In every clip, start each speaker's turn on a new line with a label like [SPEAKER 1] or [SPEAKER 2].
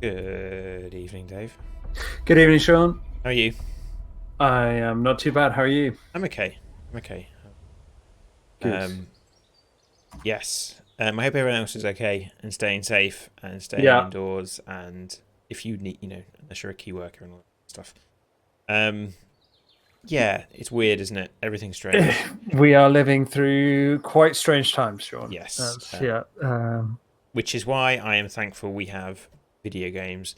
[SPEAKER 1] Good evening, Dave.
[SPEAKER 2] Good evening, Sean.
[SPEAKER 1] How are you?
[SPEAKER 2] I am not too bad. How are you?
[SPEAKER 1] I'm okay. I'm okay.
[SPEAKER 2] Good.
[SPEAKER 1] Um, yes. I hope everyone else is okay and staying safe and staying
[SPEAKER 2] Yeah.
[SPEAKER 1] indoors. And if you need, unless you're a key worker and all that stuff. Um, yeah, it's weird, isn't it? Everything's strange.
[SPEAKER 2] We are living through quite strange times, Sean.
[SPEAKER 1] Yes.
[SPEAKER 2] Yeah.
[SPEAKER 1] Which is why I am thankful we have video games.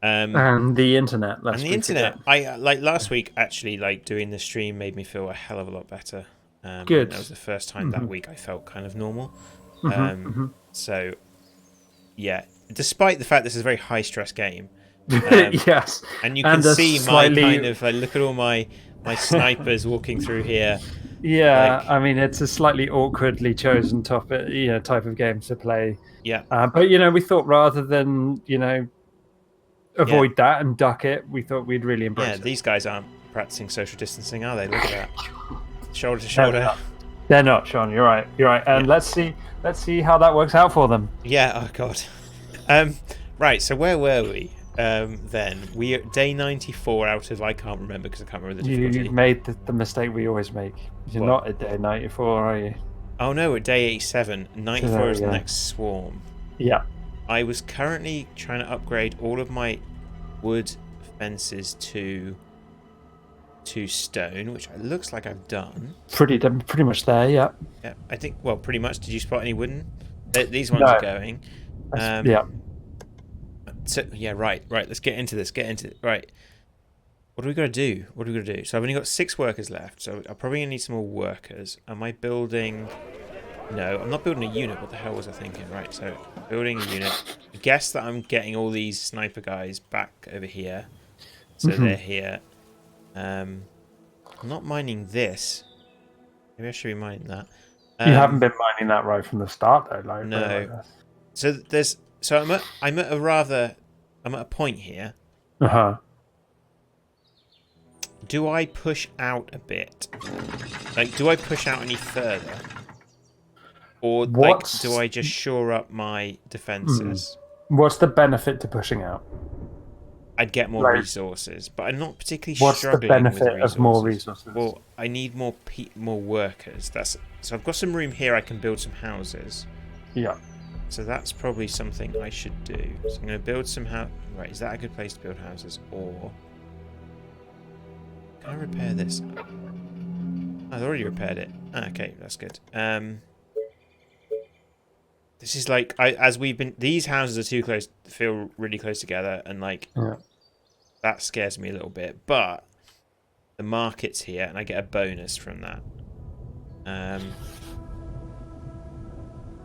[SPEAKER 2] And the internet,
[SPEAKER 1] And
[SPEAKER 2] lest
[SPEAKER 1] the
[SPEAKER 2] we forget.
[SPEAKER 1] internet. I like last week actually. Like doing the stream made me feel a hell of a lot better. I think
[SPEAKER 2] Good.
[SPEAKER 1] that was the first time that week I felt kind of normal.
[SPEAKER 2] hmm
[SPEAKER 1] Um,
[SPEAKER 2] hmm
[SPEAKER 1] so yeah, despite the fact this is a very high stress game, um,
[SPEAKER 2] Yes.
[SPEAKER 1] and you can
[SPEAKER 2] And a
[SPEAKER 1] see my kind
[SPEAKER 2] slightly.
[SPEAKER 1] of like look at all my snipers walking through here.
[SPEAKER 2] Yeah.
[SPEAKER 1] Like
[SPEAKER 2] I mean, it's a slightly awkwardly chosen topic, type of game to play.
[SPEAKER 1] yeah,
[SPEAKER 2] But we thought rather than
[SPEAKER 1] yeah,
[SPEAKER 2] avoid that and duck it, we thought we'd really
[SPEAKER 1] yeah.
[SPEAKER 2] embrace it.
[SPEAKER 1] These guys aren't practicing social distancing, are they? Look at that, shoulder to
[SPEAKER 2] They're
[SPEAKER 1] shoulder.
[SPEAKER 2] not. They're not, Sean. You're right. You're right. And
[SPEAKER 1] Yeah,
[SPEAKER 2] let's see how that works out for them.
[SPEAKER 1] yeah. Oh god. Right. So where were we? Then we are day 94 out of I can't remember because I can't remember the
[SPEAKER 2] You
[SPEAKER 1] difficulty.
[SPEAKER 2] made the mistake we always make. You're
[SPEAKER 1] What?
[SPEAKER 2] not at day 94, are you?
[SPEAKER 1] Oh no, at day 87.
[SPEAKER 2] So
[SPEAKER 1] 94
[SPEAKER 2] there we
[SPEAKER 1] is the
[SPEAKER 2] go.
[SPEAKER 1] next swarm.
[SPEAKER 2] Yeah.
[SPEAKER 1] I was currently trying to upgrade all of my wood fences to stone, which it looks like I've done.
[SPEAKER 2] Pretty much there. Yeah.
[SPEAKER 1] Yeah, I think. Well, pretty much. Did you spot any wooden? These ones
[SPEAKER 2] No.
[SPEAKER 1] are going.
[SPEAKER 2] Yeah.
[SPEAKER 1] So yeah, right. Let's get into this. Right. What do we got to do? So I've only got 6 workers left. So I'm probably gonna need some more workers. Am I building? No, I'm not building a unit. What the hell was I thinking? Right. So building a unit. I guess that I'm getting all these sniper guys back over here. So they're here. I'm not mining this. Maybe I should be mining that.
[SPEAKER 2] You haven't been mining that right from the start, though.
[SPEAKER 1] No. So I'm at a point here.
[SPEAKER 2] Uh huh.
[SPEAKER 1] Do I push out a bit? Like, do I push out any further? Or like, do I just shore up my defenses?
[SPEAKER 2] What's the benefit to pushing out?
[SPEAKER 1] I'd get more resources, but I'm not particularly
[SPEAKER 2] What's the
[SPEAKER 1] struggling with
[SPEAKER 2] benefit
[SPEAKER 1] resources.
[SPEAKER 2] of more resources?
[SPEAKER 1] Well, I need more workers. So I've got some room here. I can build some houses.
[SPEAKER 2] Yeah.
[SPEAKER 1] So that's probably something I should do. So I'm going to build some house. Right, is that a good place to build houses? Or can I repair this? I've already repaired it. Okay, that's good. This is like these houses are too close, feel really close together, and like that scares me a little bit. But the market's here, and I get a bonus from that.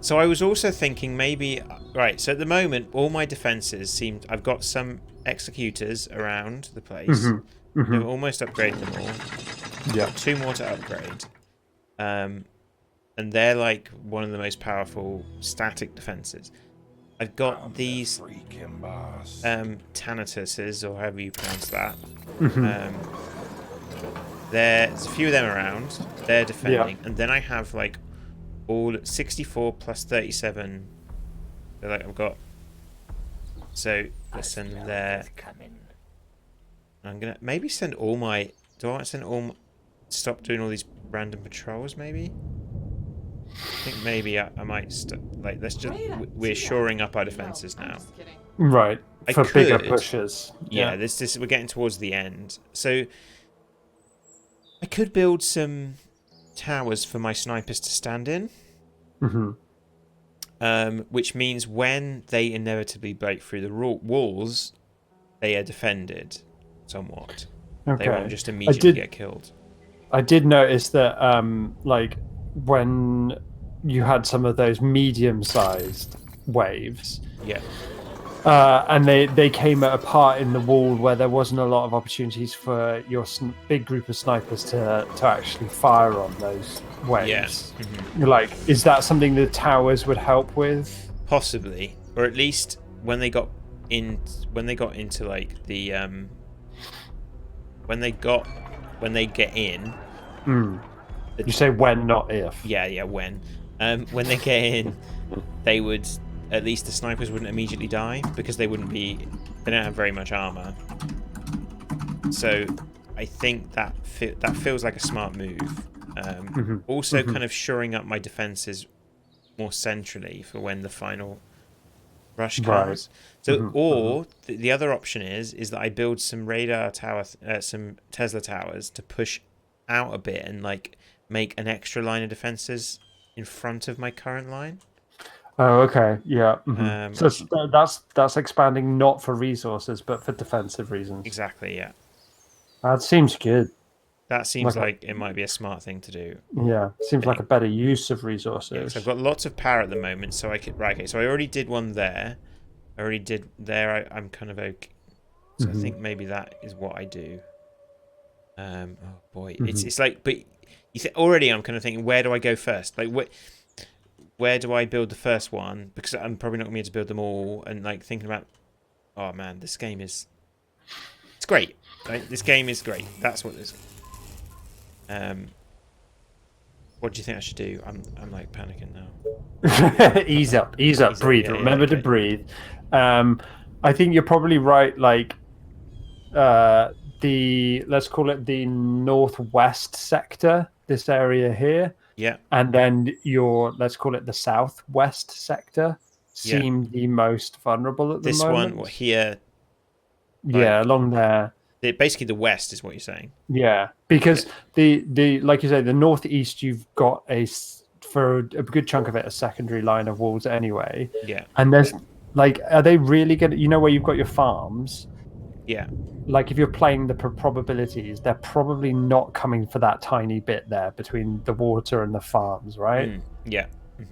[SPEAKER 1] So I was also thinking maybe right. So at the moment, all my defenses seem. I've got some executors around the place. I've almost upgraded them all.
[SPEAKER 2] Yeah.
[SPEAKER 1] 2 more to upgrade. And they're like one of the most powerful static defenses. I've got these Tanatuses, or however you pronounce that. There's a few of them around. They're defending, and then I have like all 64 plus 37. So like I've got. So let's send them there. I'm gonna maybe send all my. Do I want to send all? Stop doing all these random patrols, maybe. I think maybe I might like. Let's just. We're shoring up our defenses now.
[SPEAKER 2] Right. For bigger pushes.
[SPEAKER 1] Yeah. This. We're getting towards the end, so I could build some towers for my snipers to stand in. Which means when they inevitably break through the walls, they are defended somewhat.
[SPEAKER 2] Okay.
[SPEAKER 1] They won't just immediately get killed.
[SPEAKER 2] I did notice that, like, when you had some of those medium-sized waves, and they came at a part in the wall where there wasn't a lot of opportunities for your big group of snipers to actually fire on those waves.
[SPEAKER 1] Yeah.
[SPEAKER 2] Like, is that something the towers would help with?
[SPEAKER 1] Possibly, or at least when they get into like the when they get in.
[SPEAKER 2] You say when, not if.
[SPEAKER 1] Yeah, when. When they get in, they would at least the snipers wouldn't immediately die because they don't have very much armor. So I think that feels like a smart move. Also, kind of shoring up my defenses more centrally for when the final rush comes. So, or the other option is that I build some radar tower, some Tesla towers to push out a bit and like make an extra line of defenses in front of my current line.
[SPEAKER 2] Oh, okay, yeah. So that's expanding not for resources but for defensive reasons.
[SPEAKER 1] Exactly, yeah.
[SPEAKER 2] That seems good.
[SPEAKER 1] That seems like it might be a smart thing to do.
[SPEAKER 2] Yeah, seems like a better use of resources.
[SPEAKER 1] Yeah, so I've got lots of power at the moment, so I could okay. So I already did one there. I already did there. I'm kind of okay. So I think maybe that is what I do. Oh boy, it's like, but already I'm kind of thinking, where do I go first? Like where do I build the first one? Because I'm probably not going to be able to build them all. And like thinking about, oh man, this game it's great. Right? This game is great. That's what this. What do you think I should do? I'm like panicking now.
[SPEAKER 2] Ease up, breathe. Remember to breathe. I think you're probably right. Like let's call it the northwest sector, this area here.
[SPEAKER 1] Yeah.
[SPEAKER 2] And then let's call it the southwest sector seem the most vulnerable at the moment.
[SPEAKER 1] This one, what here?
[SPEAKER 2] Yeah, along there.
[SPEAKER 1] Basically, the west is what you're saying.
[SPEAKER 2] Yeah, because the like you say, the northeast, you've got for a good chunk of it a secondary line of walls anyway.
[SPEAKER 1] Yeah.
[SPEAKER 2] And there's like, are they really gonna? You know where you've got your farms.
[SPEAKER 1] Yeah.
[SPEAKER 2] Like if you're playing the probabilities, they're probably not coming for that tiny bit there between the water and the farms, right?
[SPEAKER 1] Yeah.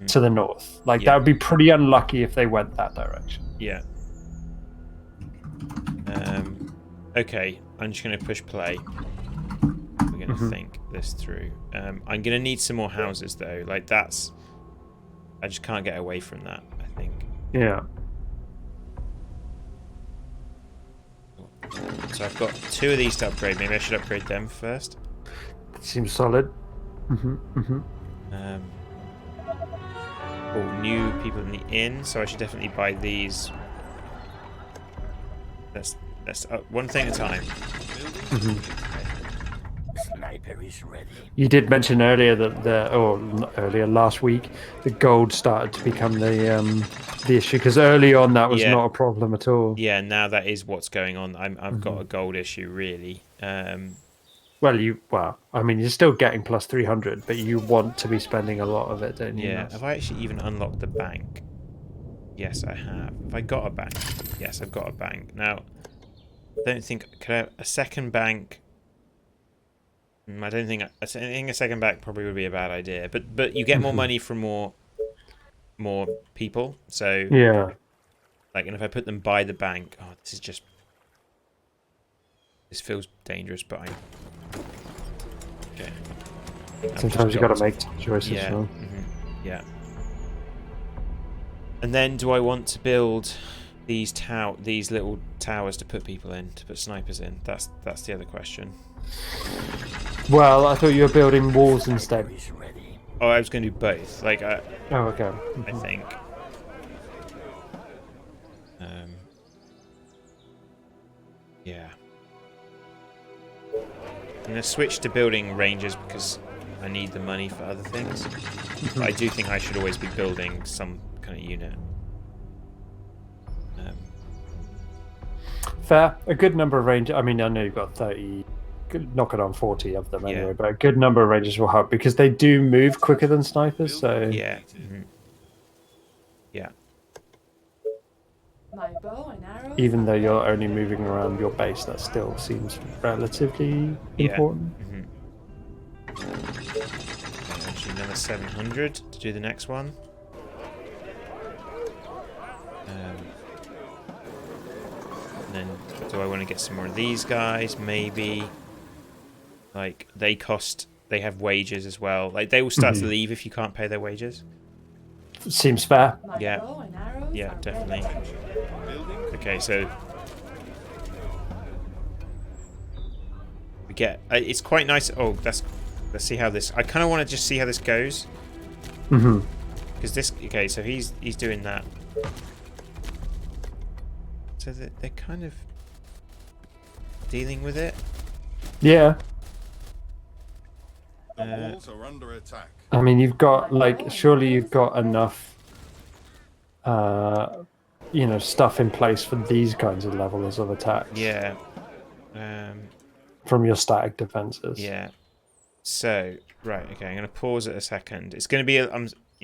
[SPEAKER 2] To the north, like that would be pretty unlucky if they went that direction.
[SPEAKER 1] Yeah. Okay, I'm just going to push play. We're going to think this through. I'm going to need some more houses, though. Like, I just can't get away from that, I think.
[SPEAKER 2] Yeah.
[SPEAKER 1] So I've got 2 of these to upgrade. Maybe I should upgrade them first.
[SPEAKER 2] Seems solid.
[SPEAKER 1] New people in the inn, so I should definitely buy these. Let's one thing at a time.
[SPEAKER 3] Sniper is ready.
[SPEAKER 2] You did mention earlier that last week, the gold started to become the issue, because early on that was not a problem at all.
[SPEAKER 1] Yeah, now that is what's going on. I've got a gold issue really.
[SPEAKER 2] Well, I mean, you're still getting plus 300, but you want to be spending a lot of it, don't you?
[SPEAKER 1] Yeah. Have I actually even unlocked the bank? Yes, I have. Have I got a bank? Yes, I've got a bank. Now, I don't think... Could I have a second bank? I don't think... I think a second bank probably would be a bad idea. But you get more money from more people. So...
[SPEAKER 2] Yeah.
[SPEAKER 1] Like, and if I put them by the bank... Oh, this is just... This feels dangerous, but I... Okay.
[SPEAKER 2] Sometimes you got to make choices.
[SPEAKER 1] Yeah. Yeah. And then, do I want to build these little towers to put people in, to put snipers in? That's the other question.
[SPEAKER 2] Well, I thought you were building walls instead.
[SPEAKER 1] Oh, I was going to do both. Like,
[SPEAKER 2] oh, okay.
[SPEAKER 1] I think. Yeah. I'm going to switch to building ranges because I need the money for other things. But I do think I should always be building some kind of unit.
[SPEAKER 2] Fair. A good number of ranges. I mean, I know you've got 30, knock it on 40 of them anyway, but a good number of ranges will help because they do move quicker than snipers. So
[SPEAKER 1] yeah. Yeah.
[SPEAKER 4] My bow and arrows.
[SPEAKER 2] Even though you're only moving around your base, that still seems relatively important.
[SPEAKER 1] Actually, another 700 to do the next one. And then, do I want to get some more of these guys? Maybe. Like, they have wages as well. Like, they will start to leave if you can't pay their wages.
[SPEAKER 2] Seems fair.
[SPEAKER 1] Yeah. Yeah, definitely. Okay, so we get. It's quite nice. Oh, let's see how this. I kind of want to just see how this goes. Because this... Okay, so he's doing that. So they're kind of dealing with it.
[SPEAKER 2] Yeah.
[SPEAKER 4] The walls are under attack.
[SPEAKER 2] I mean, you've got, like, surely you've got enough, stuff in place for these kinds of levels of attacks.
[SPEAKER 1] Yeah.
[SPEAKER 2] From your static defenses.
[SPEAKER 1] Yeah. So, right, okay, I'm going to pause it a second. It's going to be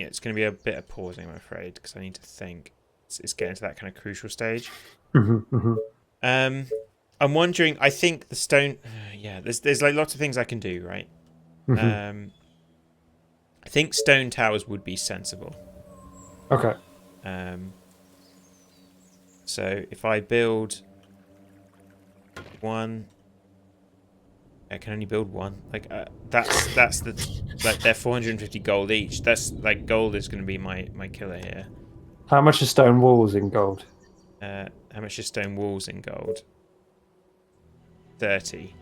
[SPEAKER 1] it's going to be a bit of pausing, I'm afraid, because I need to think. It's getting to that kind of crucial stage. I'm wondering, I think the stone... yeah, there's like lots of things I can do, right? I think stone towers would be sensible.
[SPEAKER 2] Okay.
[SPEAKER 1] So if I build one... I can only build one. Like that's the like they're 450 gold each. That's like gold is going to be my killer here.
[SPEAKER 2] How much are stone walls in gold?
[SPEAKER 1] How much is stone walls in gold? 30.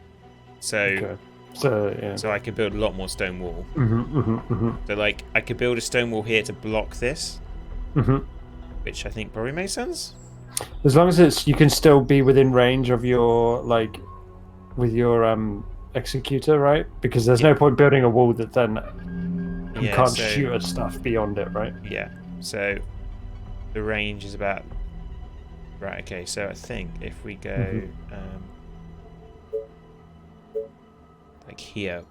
[SPEAKER 1] So
[SPEAKER 2] okay. So yeah.
[SPEAKER 1] So I could build a lot more stone wall. So like I could build a stone wall here to block this, which I think probably makes sense.
[SPEAKER 2] As long as you can still be within range of your with your executor, right? Because there's no point building a wall that then you can't shoot at stuff beyond it, right?
[SPEAKER 1] Yeah. So the range is about right. Okay. So I think if we go like here.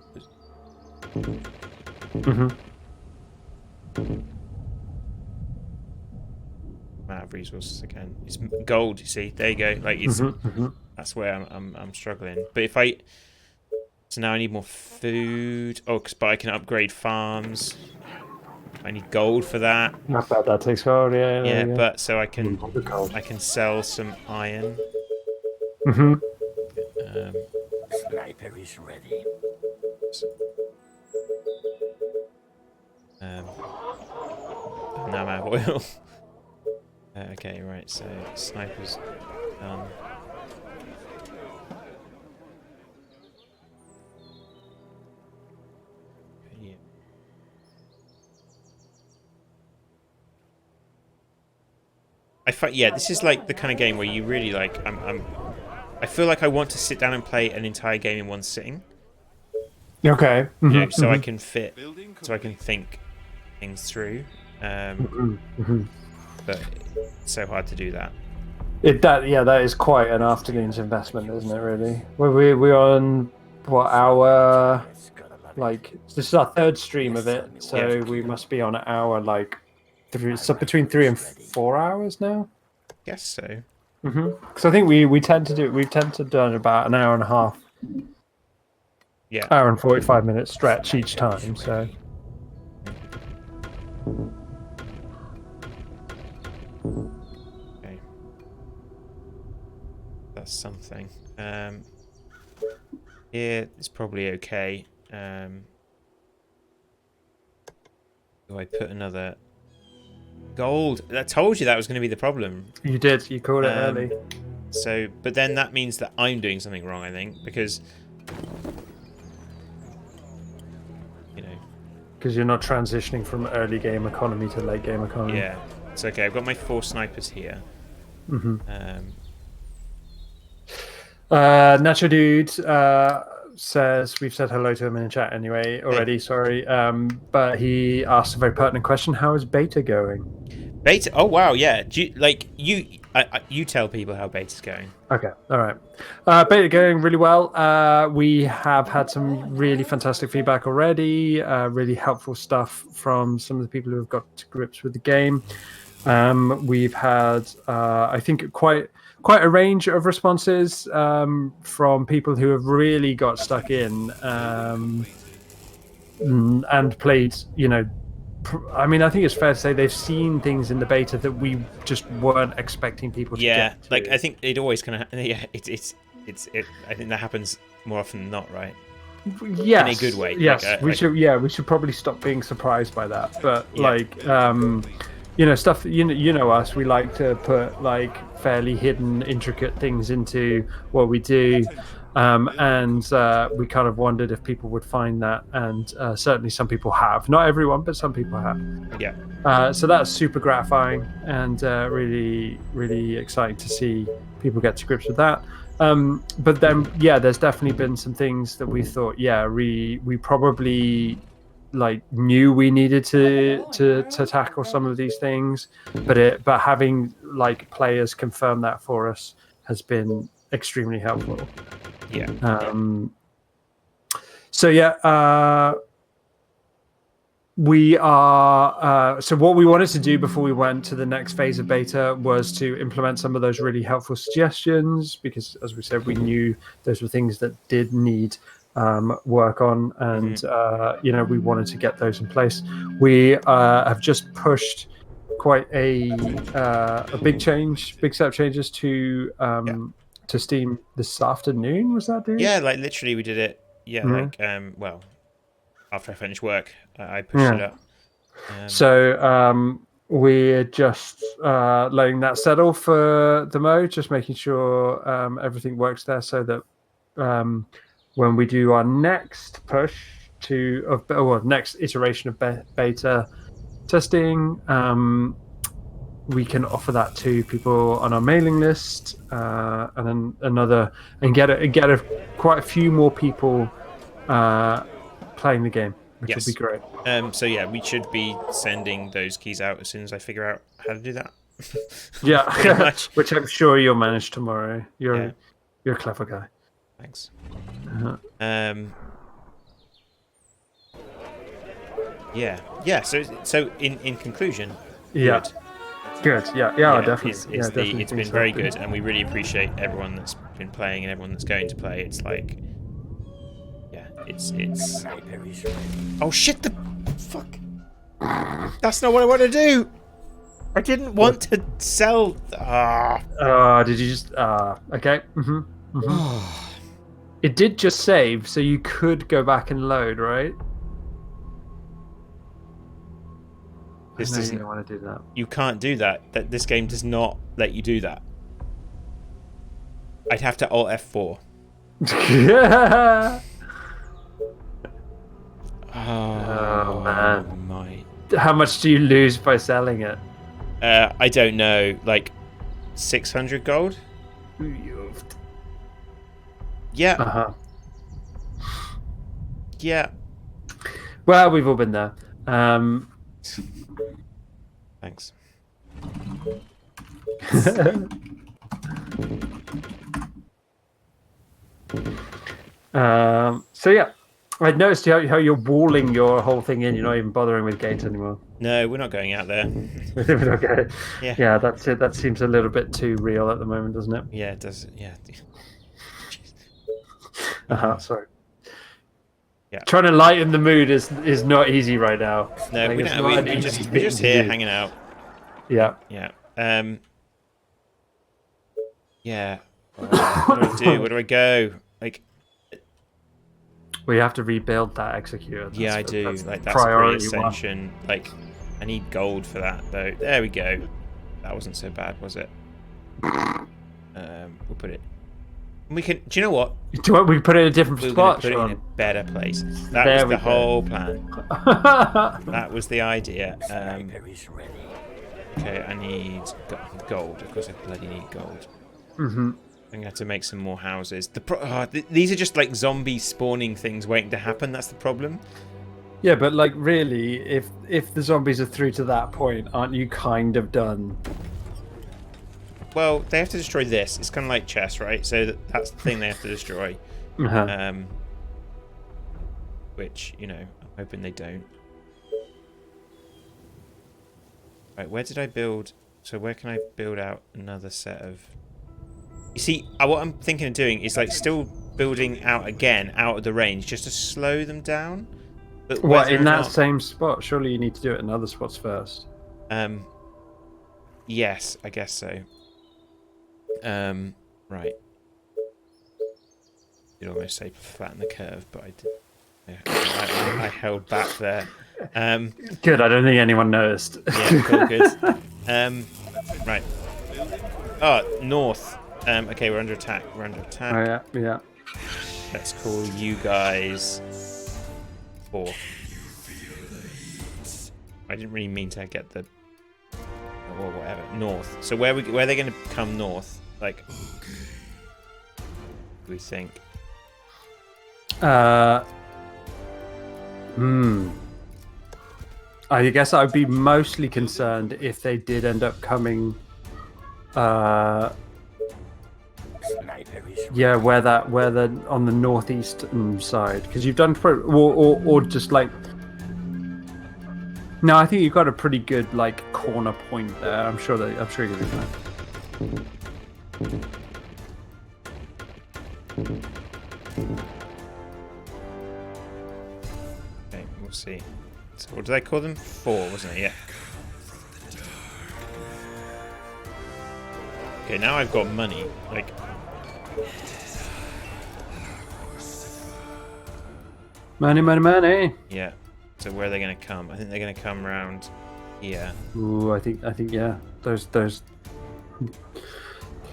[SPEAKER 1] Out of resources again. It's gold. You see, there you go. Like it's that's where I'm struggling. But if so now I need more food. Oh, but I can upgrade farms. I need gold for that.
[SPEAKER 2] Not bad. That takes gold. Yeah.
[SPEAKER 1] Yeah, but so I can sell some iron.
[SPEAKER 3] Sniper is ready.
[SPEAKER 1] Now I'm out of oil. Okay, right. So sniper's done. Yeah, this is like the kind of game where you really like. I feel like I want to sit down and play an entire game in one sitting.
[SPEAKER 2] Okay.
[SPEAKER 1] You know, so I can think things through. But it's so hard to do that.
[SPEAKER 2] That is quite an afternoon's investment, isn't it? Really. We're on what hour? Like this is our third stream of it, so we must be on an hour between 3 and 4 hours now.
[SPEAKER 1] Guess so.
[SPEAKER 2] Because I think we tend to do about an hour and a half.
[SPEAKER 1] Yeah.
[SPEAKER 2] Hour and 45 minute stretch each time. So.
[SPEAKER 1] Okay. That's something. Here it's probably okay. Do I put another gold? I told you that was going to be the problem.
[SPEAKER 2] You did. You called it early.
[SPEAKER 1] So, but then that means that I'm doing something wrong, I think, because
[SPEAKER 2] because you're not transitioning from early game economy to late game economy.
[SPEAKER 1] Yeah, it's okay. I've got my 4 snipers here.
[SPEAKER 2] Nacho Dude says we've said hello to him in the chat anyway already. Sorry, but he asked a very pertinent question: how is beta going?
[SPEAKER 1] Beta? Oh wow, yeah. Do you tell people how beta's going?
[SPEAKER 2] Okay, all right. Beta going really well. We have had some really fantastic feedback already. Really helpful stuff from some of the people who have got to grips with the game. We've had, I think, quite a range of responses from people who have really got stuck in and played. I mean, I think it's fair to say they've seen things in the beta that we just weren't expecting people to get to.
[SPEAKER 1] Like I think it always kind of it's I think that happens more often than not, right?
[SPEAKER 2] Yes,
[SPEAKER 1] in a good way.
[SPEAKER 2] Yes, we should probably stop being surprised by that. But stuff. You know us. We like to put like fairly hidden, intricate things into what we do. and we kind of wondered if people would find that, and certainly some people have. Not everyone, but some people have.
[SPEAKER 1] Yeah.
[SPEAKER 2] So that's super gratifying and really, really exciting to see people get to grips with that. But then, yeah, there's definitely been some things that we thought, we probably knew we needed to tackle some of these things, but having players confirm that for us has been extremely helpful.
[SPEAKER 1] Yeah.
[SPEAKER 2] So we are. So what we wanted to do before we went to the next phase of beta was to implement some of those really helpful suggestions, because, as we said, we knew those were things that did need work on, and we wanted to get those in place. We have just pushed quite a big set of changes to Steam this afternoon. Was that, dude?
[SPEAKER 1] Yeah, literally we did it. Yeah, well, after I finished work, I pushed it up.
[SPEAKER 2] So we're just letting that settle for the mode, just making sure everything works there, so that when we do our next push next iteration of beta testing, we can offer that to people on our mailing list, and then get quite a few more people playing the game, which would be great.
[SPEAKER 1] So yeah, we should be sending those keys out as soon as I figure out how to do that.
[SPEAKER 2] Yeah, which I'm sure you'll manage tomorrow. You're a clever guy.
[SPEAKER 1] Thanks. Yeah. So in conclusion,
[SPEAKER 2] Good. Yeah, definitely.
[SPEAKER 1] It's been very good, and we really appreciate everyone that's been playing and everyone that's going to play. It's like, it's. Oh shit! The fuck. That's not what I want to do. I didn't want to sell.
[SPEAKER 2] Did you just? Okay. It did just save, so you could go back and load, right?
[SPEAKER 1] This
[SPEAKER 2] I know
[SPEAKER 1] doesn't.
[SPEAKER 2] you don't want to do that.
[SPEAKER 1] You can't do that. This game does not let you do that. I'd have to Alt F4.
[SPEAKER 2] Oh man.
[SPEAKER 1] My.
[SPEAKER 2] How much do you lose by selling it?
[SPEAKER 1] I don't know. Like 600 gold? Yeah. Yeah.
[SPEAKER 2] Well, we've all been there.
[SPEAKER 1] Thanks.
[SPEAKER 2] So yeah, I noticed how you're walling your whole thing in. You're not even bothering with gates anymore.
[SPEAKER 1] No, we're not going out there.
[SPEAKER 2] Okay.
[SPEAKER 1] Yeah,
[SPEAKER 2] that's it. That seems a little bit too real at the moment, doesn't it?
[SPEAKER 1] Yeah, it does. Yeah.
[SPEAKER 2] Sorry.
[SPEAKER 1] Yeah.
[SPEAKER 2] Trying to lighten the mood is not easy right now.
[SPEAKER 1] No, we don't. We're just here hanging out.
[SPEAKER 2] Yeah.
[SPEAKER 1] Yeah. Yeah. What do I do? Where do I go? Like.
[SPEAKER 2] We have to rebuild that executor.
[SPEAKER 1] I do. That's priority ascension. Like, I need gold for that though. There we go. That wasn't so bad, was it? We'll put it. We can. Do you know what?
[SPEAKER 2] We put it in a different spot.
[SPEAKER 1] Put it in a better place. That was the whole plan. That was the idea. Okay, I need gold. Of course, I bloody need gold. I'm gonna have to make some more houses. These are just like zombie spawning things waiting to happen. That's the problem.
[SPEAKER 2] Yeah, but really, if the zombies are through to that point, aren't you kind of done?
[SPEAKER 1] Well, they have to destroy this. It's kind of like chess, right? So that's the thing they have to destroy. Which, I'm hoping they don't. Right, where did I build? So where can I build out another set of... You see, what I'm thinking of doing is still building out again, out of the range, just to slow them down. But
[SPEAKER 2] what, in that same spot? Surely you need to do it in other spots first.
[SPEAKER 1] Yes, I guess so. Right. You'd almost say flatten the curve, but I did. I held back there.
[SPEAKER 2] Good. I don't think anyone noticed.
[SPEAKER 1] Yeah, cool, good. Right. Oh, north. Okay, we're under attack.
[SPEAKER 2] Oh yeah.
[SPEAKER 1] Let's call you guys 4. I didn't really mean to get the... or whatever. North. So where are they going to come north? Like... we think.
[SPEAKER 2] I guess I'd be mostly concerned if they did end up coming. Yeah, where the on the northeastern side, because you've done or just like. No, I think you've got a pretty good like corner point there. I'm sure you'll be fine.
[SPEAKER 1] Okay, we'll see. So what do they call them? 4, wasn't it? Yeah. Okay, now I've got money. Like,
[SPEAKER 2] money.
[SPEAKER 1] yeah. So where are they going to come? I think they're going to come around here.
[SPEAKER 2] Ooh, I think yeah. Those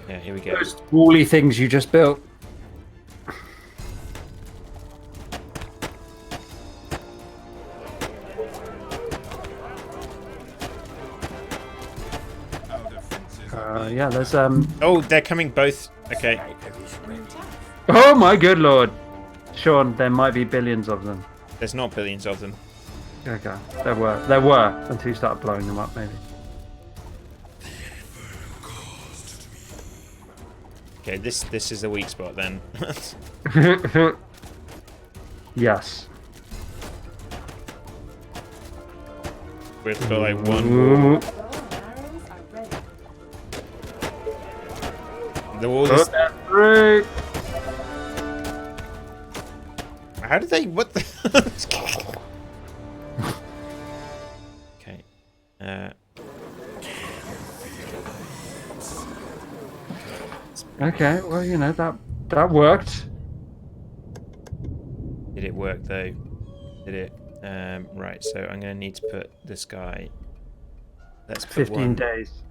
[SPEAKER 1] Yeah, here we go.
[SPEAKER 2] those woolly things you just built. Yeah, there's
[SPEAKER 1] Oh, they're coming both. Okay.
[SPEAKER 2] Oh my good lord, Sean, there might be billions of them.
[SPEAKER 1] There's not billions of them.
[SPEAKER 2] Okay, there were until you started blowing them up, maybe.
[SPEAKER 1] Okay, this is the weak spot then.
[SPEAKER 2] Yes.
[SPEAKER 1] We've got like one more. The wall is... How did they... What the... Okay.
[SPEAKER 2] Okay, well, you know, that worked.
[SPEAKER 1] Did it work though? Did it? Right, so I'm going to need to put this guy... Let's put
[SPEAKER 2] 15 days.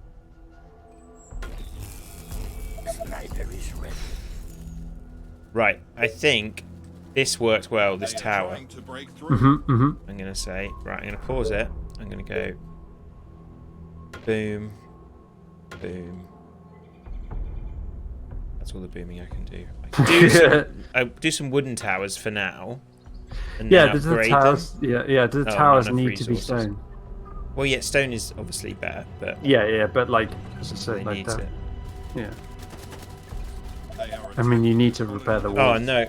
[SPEAKER 1] Right, I think this worked well, this tower.
[SPEAKER 2] Mm-hmm.
[SPEAKER 1] I'm going to say, right, I'm going to pause it. I'm going to go boom, boom. That's all the booming I can do. I do some wooden towers for now. And
[SPEAKER 2] Yeah,
[SPEAKER 1] then
[SPEAKER 2] does the
[SPEAKER 1] upgrade
[SPEAKER 2] towers?
[SPEAKER 1] them.
[SPEAKER 2] Yeah. Do the
[SPEAKER 1] Oh,
[SPEAKER 2] towers
[SPEAKER 1] not enough
[SPEAKER 2] need to be
[SPEAKER 1] resources.
[SPEAKER 2] stone?
[SPEAKER 1] Well, yeah, stone is obviously better, but
[SPEAKER 2] Yeah, but like, as I
[SPEAKER 1] they
[SPEAKER 2] said, like
[SPEAKER 1] need
[SPEAKER 2] that.
[SPEAKER 1] it.
[SPEAKER 2] Yeah. I mean, you need to repair the wall.
[SPEAKER 1] Oh no!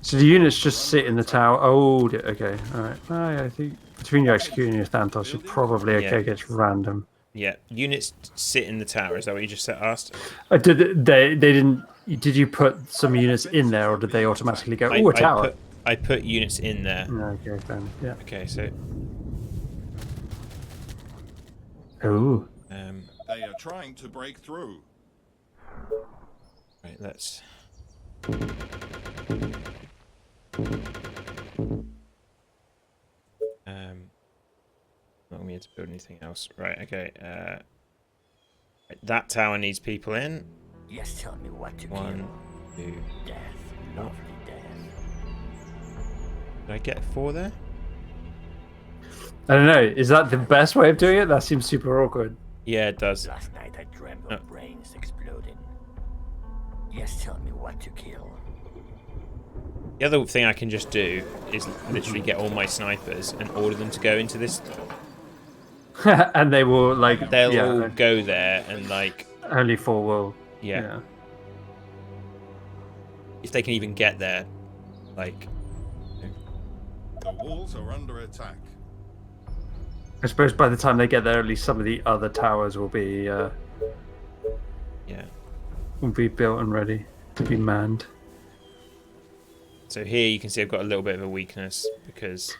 [SPEAKER 2] So the units just sit in the tower. Oh, okay, all right. Oh, yeah, I think between you executing your Thantos, you're probably okay.
[SPEAKER 1] Yeah.
[SPEAKER 2] It's random.
[SPEAKER 1] Yeah, units sit in the tower. Is that what you just asked?
[SPEAKER 2] Did they didn't? Did you put some units in there, or did they automatically go? Oh, a tower.
[SPEAKER 1] I put units in there.
[SPEAKER 2] Okay, then. Yeah.
[SPEAKER 1] Okay, so
[SPEAKER 2] Oh.
[SPEAKER 4] They are trying to break through.
[SPEAKER 1] right, let's. Not me to build anything else. Right. Okay. That tower needs people in.
[SPEAKER 3] Yes, tell me what to
[SPEAKER 1] 1, 2.
[SPEAKER 3] kill. Death, lovely death.
[SPEAKER 1] Did I get 4 there?
[SPEAKER 2] I don't know. Is that the best way of doing it? That seems super awkward.
[SPEAKER 1] Yeah, it does.
[SPEAKER 3] Last night I dreamt of brains exploding. Yes, tell me what to kill.
[SPEAKER 1] The other thing I can just do is literally get all my snipers and order them to go into this.
[SPEAKER 2] And they will like.
[SPEAKER 1] They'll all go there and like.
[SPEAKER 2] Only 4 will.
[SPEAKER 1] Yeah. If they can even get there, like.
[SPEAKER 4] The walls are under attack.
[SPEAKER 2] I suppose by the time they get there, at least some of the other towers will be.
[SPEAKER 1] Yeah.
[SPEAKER 2] Will be built and ready to be manned.
[SPEAKER 1] So here you can see I've got a little bit of a weakness because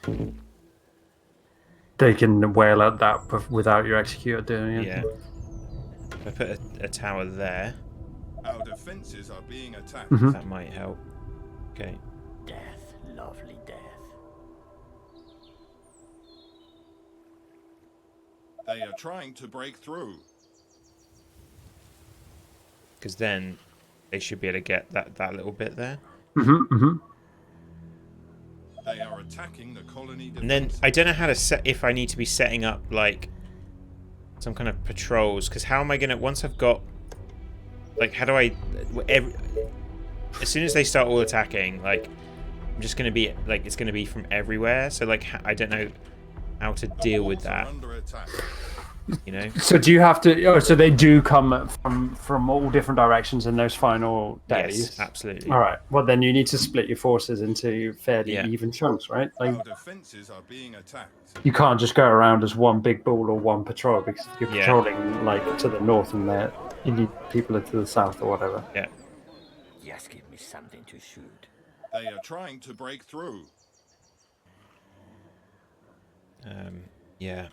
[SPEAKER 2] they can wail at that without your executor doing it.
[SPEAKER 1] Yeah. If I put a tower there,
[SPEAKER 4] Our defenses are being attacked.
[SPEAKER 1] that might help. Okay.
[SPEAKER 3] Death, lovely death.
[SPEAKER 4] They are trying to break through.
[SPEAKER 1] Because then they should be able to get that little bit there.
[SPEAKER 4] They are attacking the colony defense.
[SPEAKER 1] And then I don't know how to set, if I need to be setting up like some kind of patrols, because how am I gonna, once I've got, like, how do I, as soon as they start all attacking, like, I'm just gonna be like, it's gonna be from everywhere, so like I don't know how to deal with that, you know.
[SPEAKER 2] So do you have to? Oh, so they do come from all different directions in those final days.
[SPEAKER 1] Yes, absolutely.
[SPEAKER 2] All right. Well, then you need to split your forces into fairly even chunks, right? Like,
[SPEAKER 4] Our defenses are being attacked.
[SPEAKER 2] you can't just go around as one big ball or one patrol, because if you're patrolling like to the north and there, you need people to the south or whatever.
[SPEAKER 1] Yeah.
[SPEAKER 3] Just give me something to shoot.
[SPEAKER 4] They are trying to break through.
[SPEAKER 1] Yeah.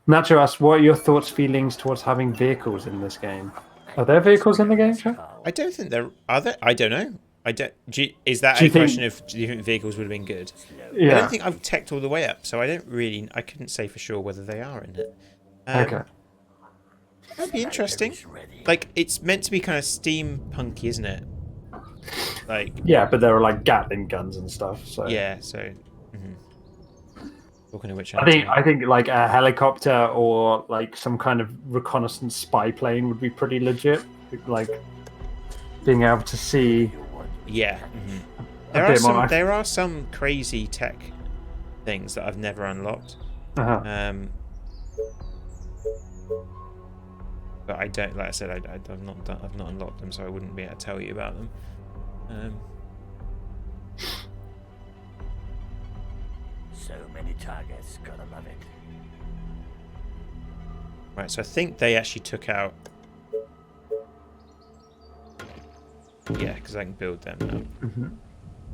[SPEAKER 2] Nacho asks, what are your thoughts, feelings towards having vehicles in this game? Are there vehicles in the game, Sean?
[SPEAKER 1] I don't think there are. There? I don't know. Is that
[SPEAKER 2] Do
[SPEAKER 1] a
[SPEAKER 2] you think-
[SPEAKER 1] question of, do you think vehicles would have been good? I
[SPEAKER 2] Yeah.
[SPEAKER 1] don't think I've teched all the way up, so I couldn't say for sure whether they are in it.
[SPEAKER 2] Okay.
[SPEAKER 1] That'd be interesting. Like, it's meant to be kind of steampunky, isn't it? Like,
[SPEAKER 2] Yeah, but there are like Gatling guns and stuff. So
[SPEAKER 1] yeah, so. Talking of which,
[SPEAKER 2] I think like a helicopter or like some kind of reconnaissance spy plane would be pretty legit. Like being able to see.
[SPEAKER 1] Yeah. There are some crazy tech things that I've never unlocked.
[SPEAKER 2] Uh-huh.
[SPEAKER 1] But I don't, like I said, I've not unlocked them, so I wouldn't be able to tell you about them.
[SPEAKER 3] So many targets, gotta love it.
[SPEAKER 1] Right, so I think they actually took out. Yeah, because I can build them now.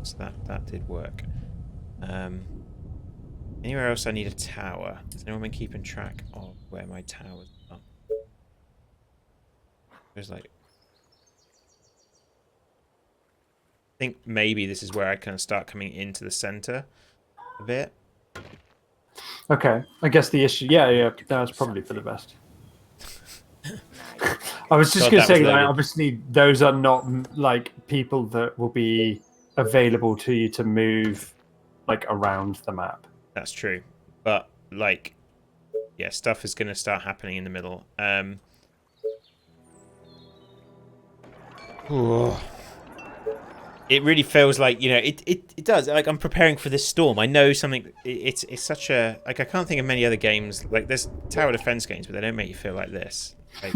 [SPEAKER 1] So that did work. Anywhere else I need a tower? Has anyone been keeping track of where my towers are? There's like, I think maybe this is where I kind of start coming into the center a bit.
[SPEAKER 2] Okay, I guess the issue. Yeah, that's probably for the best. I was just
[SPEAKER 1] God,
[SPEAKER 2] going to
[SPEAKER 1] that was
[SPEAKER 2] say, like,
[SPEAKER 1] loaded.
[SPEAKER 2] obviously, those are not like people that will be available to you to move like around the map.
[SPEAKER 1] That's true, but like, yeah, stuff is going to start happening in the middle. It really feels like, you know, it does. Like, I'm preparing for this storm. I know something. It's such a, like, I can't think of many other games. Like, there's tower defense games, but they don't make you feel like this. Like,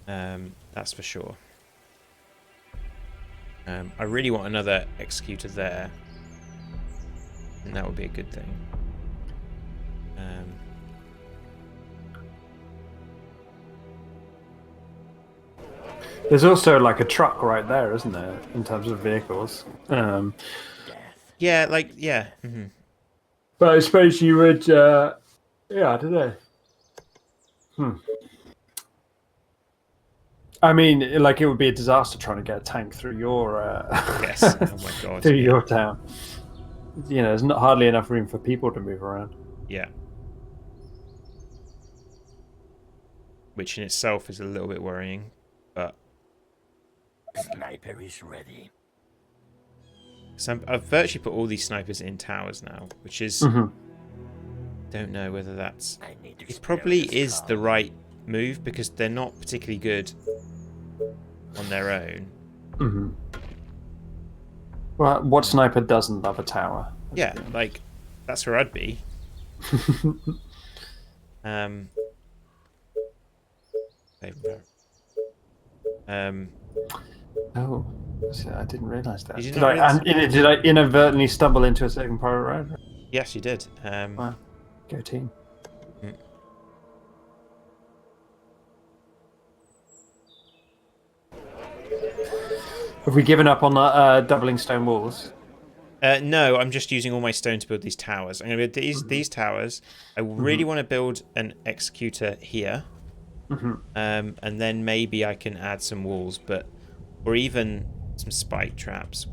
[SPEAKER 1] that's for sure. I really want another executor there, and that would be a good thing.
[SPEAKER 2] There's also like a truck right there, isn't there, in terms of vehicles?
[SPEAKER 1] Yeah, like, yeah.
[SPEAKER 2] But I suppose you would. Yeah, I don't know. I mean, like, it would be a disaster trying to get a tank through your.
[SPEAKER 1] Yes. Oh my god.
[SPEAKER 2] through your town. You know, there's not hardly enough room for people to move around.
[SPEAKER 1] Yeah. Which in itself is a little bit worrying, but.
[SPEAKER 3] Sniper is ready.
[SPEAKER 1] So I've virtually put all these snipers in towers now, which is, don't know whether that's, it probably is the right move, because they're not particularly good on their own.
[SPEAKER 2] Well, what sniper doesn't love a tower?
[SPEAKER 1] Yeah, like, that's where I'd be.
[SPEAKER 2] Oh, I didn't realise that.
[SPEAKER 1] You did
[SPEAKER 2] Did
[SPEAKER 1] not realise
[SPEAKER 2] did I inadvertently stumble into a second private road?
[SPEAKER 1] Yes, you did.
[SPEAKER 2] Wow. Go team. Have we given up on doubling stone walls?
[SPEAKER 1] No, I'm just using all my stone to build these towers. I'm going to build these towers. I really want to build an executor here. And then maybe I can add some walls, but or even some spike traps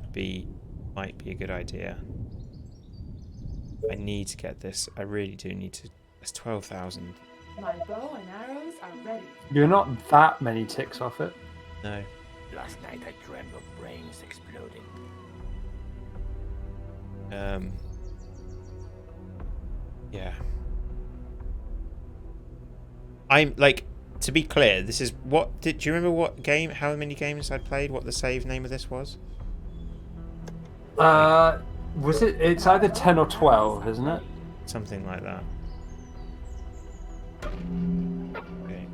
[SPEAKER 1] might be a good idea. I need to get this. I really do need to. It's 12,000.
[SPEAKER 5] My bow and arrows are ready.
[SPEAKER 2] You're not that many ticks off it.
[SPEAKER 1] No.
[SPEAKER 3] Last night I dreamt of brains exploding.
[SPEAKER 1] Yeah. I'm like, to be clear, this is what do you remember what game, how many games I played, what the save name of this was?
[SPEAKER 2] Was it? It's either 10 or 12, isn't it?
[SPEAKER 1] Something like that. Okay.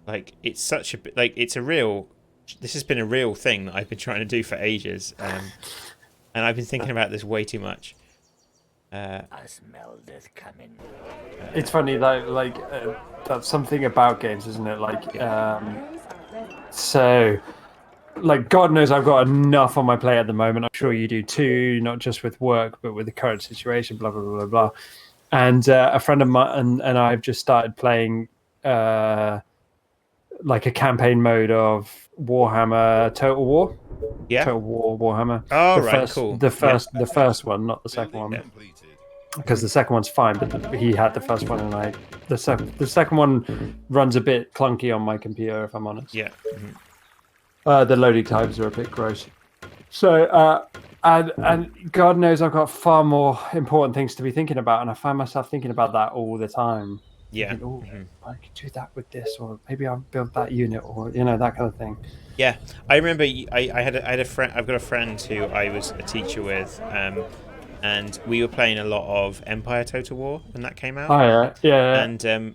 [SPEAKER 1] Like, it's such a like, it's a real. This has been a real thing that I've been trying to do for ages, and I've been thinking about this way too much.
[SPEAKER 3] I smell this coming.
[SPEAKER 2] It's funny, like that's something about games, isn't it? Like,
[SPEAKER 5] Arrows are ready.
[SPEAKER 2] so, like, God knows I've got enough on my plate at the moment. I'm sure you do too, not just with work, but with the current situation, blah, blah, blah, blah, blah. And a friend of mine and I've just started playing like a campaign mode of Warhammer Total War.
[SPEAKER 1] Yeah.
[SPEAKER 2] Total War Warhammer.
[SPEAKER 1] Oh,
[SPEAKER 2] the
[SPEAKER 1] right,
[SPEAKER 2] first,
[SPEAKER 1] cool.
[SPEAKER 2] The first one, not the second
[SPEAKER 4] Building
[SPEAKER 2] one.
[SPEAKER 4] completed.
[SPEAKER 2] Because the second one's fine, but he had the first one, and the second one runs a bit clunky on my computer, if I'm honest.
[SPEAKER 1] Yeah.
[SPEAKER 2] The loading times are a bit gross. So, and God knows I've got far more important things to be thinking about, and I find myself thinking about that all the time.
[SPEAKER 1] Yeah.
[SPEAKER 2] Thinking, oh, I could do that with this, or maybe I'll build that unit, or that kind of thing.
[SPEAKER 1] Yeah, I remember I had a friend. I've got a friend who I was a teacher with, and we were playing a lot of Empire Total War when that came out.
[SPEAKER 2] Oh yeah.
[SPEAKER 1] And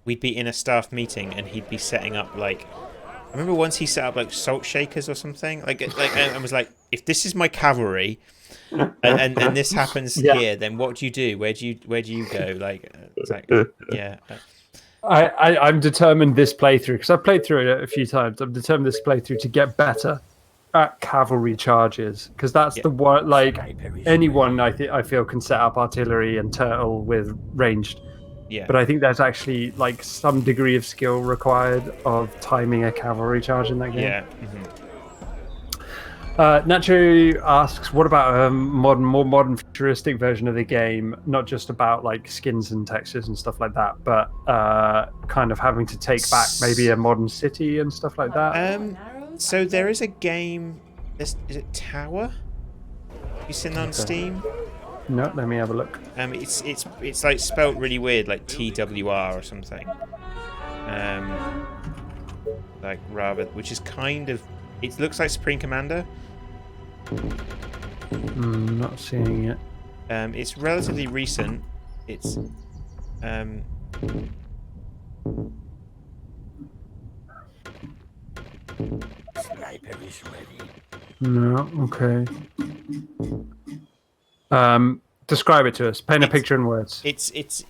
[SPEAKER 1] we'd be in a staff meeting, and he'd be setting up like. I remember once he set up like salt shakers or something. Like I was like, if this is my cavalry, and this happens here, then what do you do? Where do you go? Like, it's like yeah.
[SPEAKER 2] I'm determined this playthrough, because I've played through it a few times. I'm determined this playthrough to get better at cavalry charges, because that's the one. Like anyone, I feel can set up artillery and turtle with ranged.
[SPEAKER 1] Yeah.
[SPEAKER 2] But I think there's actually like some degree of skill required of timing a cavalry charge in that game.
[SPEAKER 1] Yeah.
[SPEAKER 2] Nacho asks, what about a more modern futuristic version of the game? Not just about like skins and textures and stuff like that, but kind of having to take back maybe a modern city and stuff like that.
[SPEAKER 1] So there is a game. Is it Tower? Have you seen that on Steam?
[SPEAKER 2] No, let me have a look.
[SPEAKER 1] It's like spelt really weird, like TWR or something. Like rather, which is kind of. It looks like Supreme Commander.
[SPEAKER 2] Not seeing it.
[SPEAKER 1] It's relatively recent. It's
[SPEAKER 3] Sniper is ready.
[SPEAKER 2] No, okay. Describe it to us. Paint a picture in words.
[SPEAKER 1] It's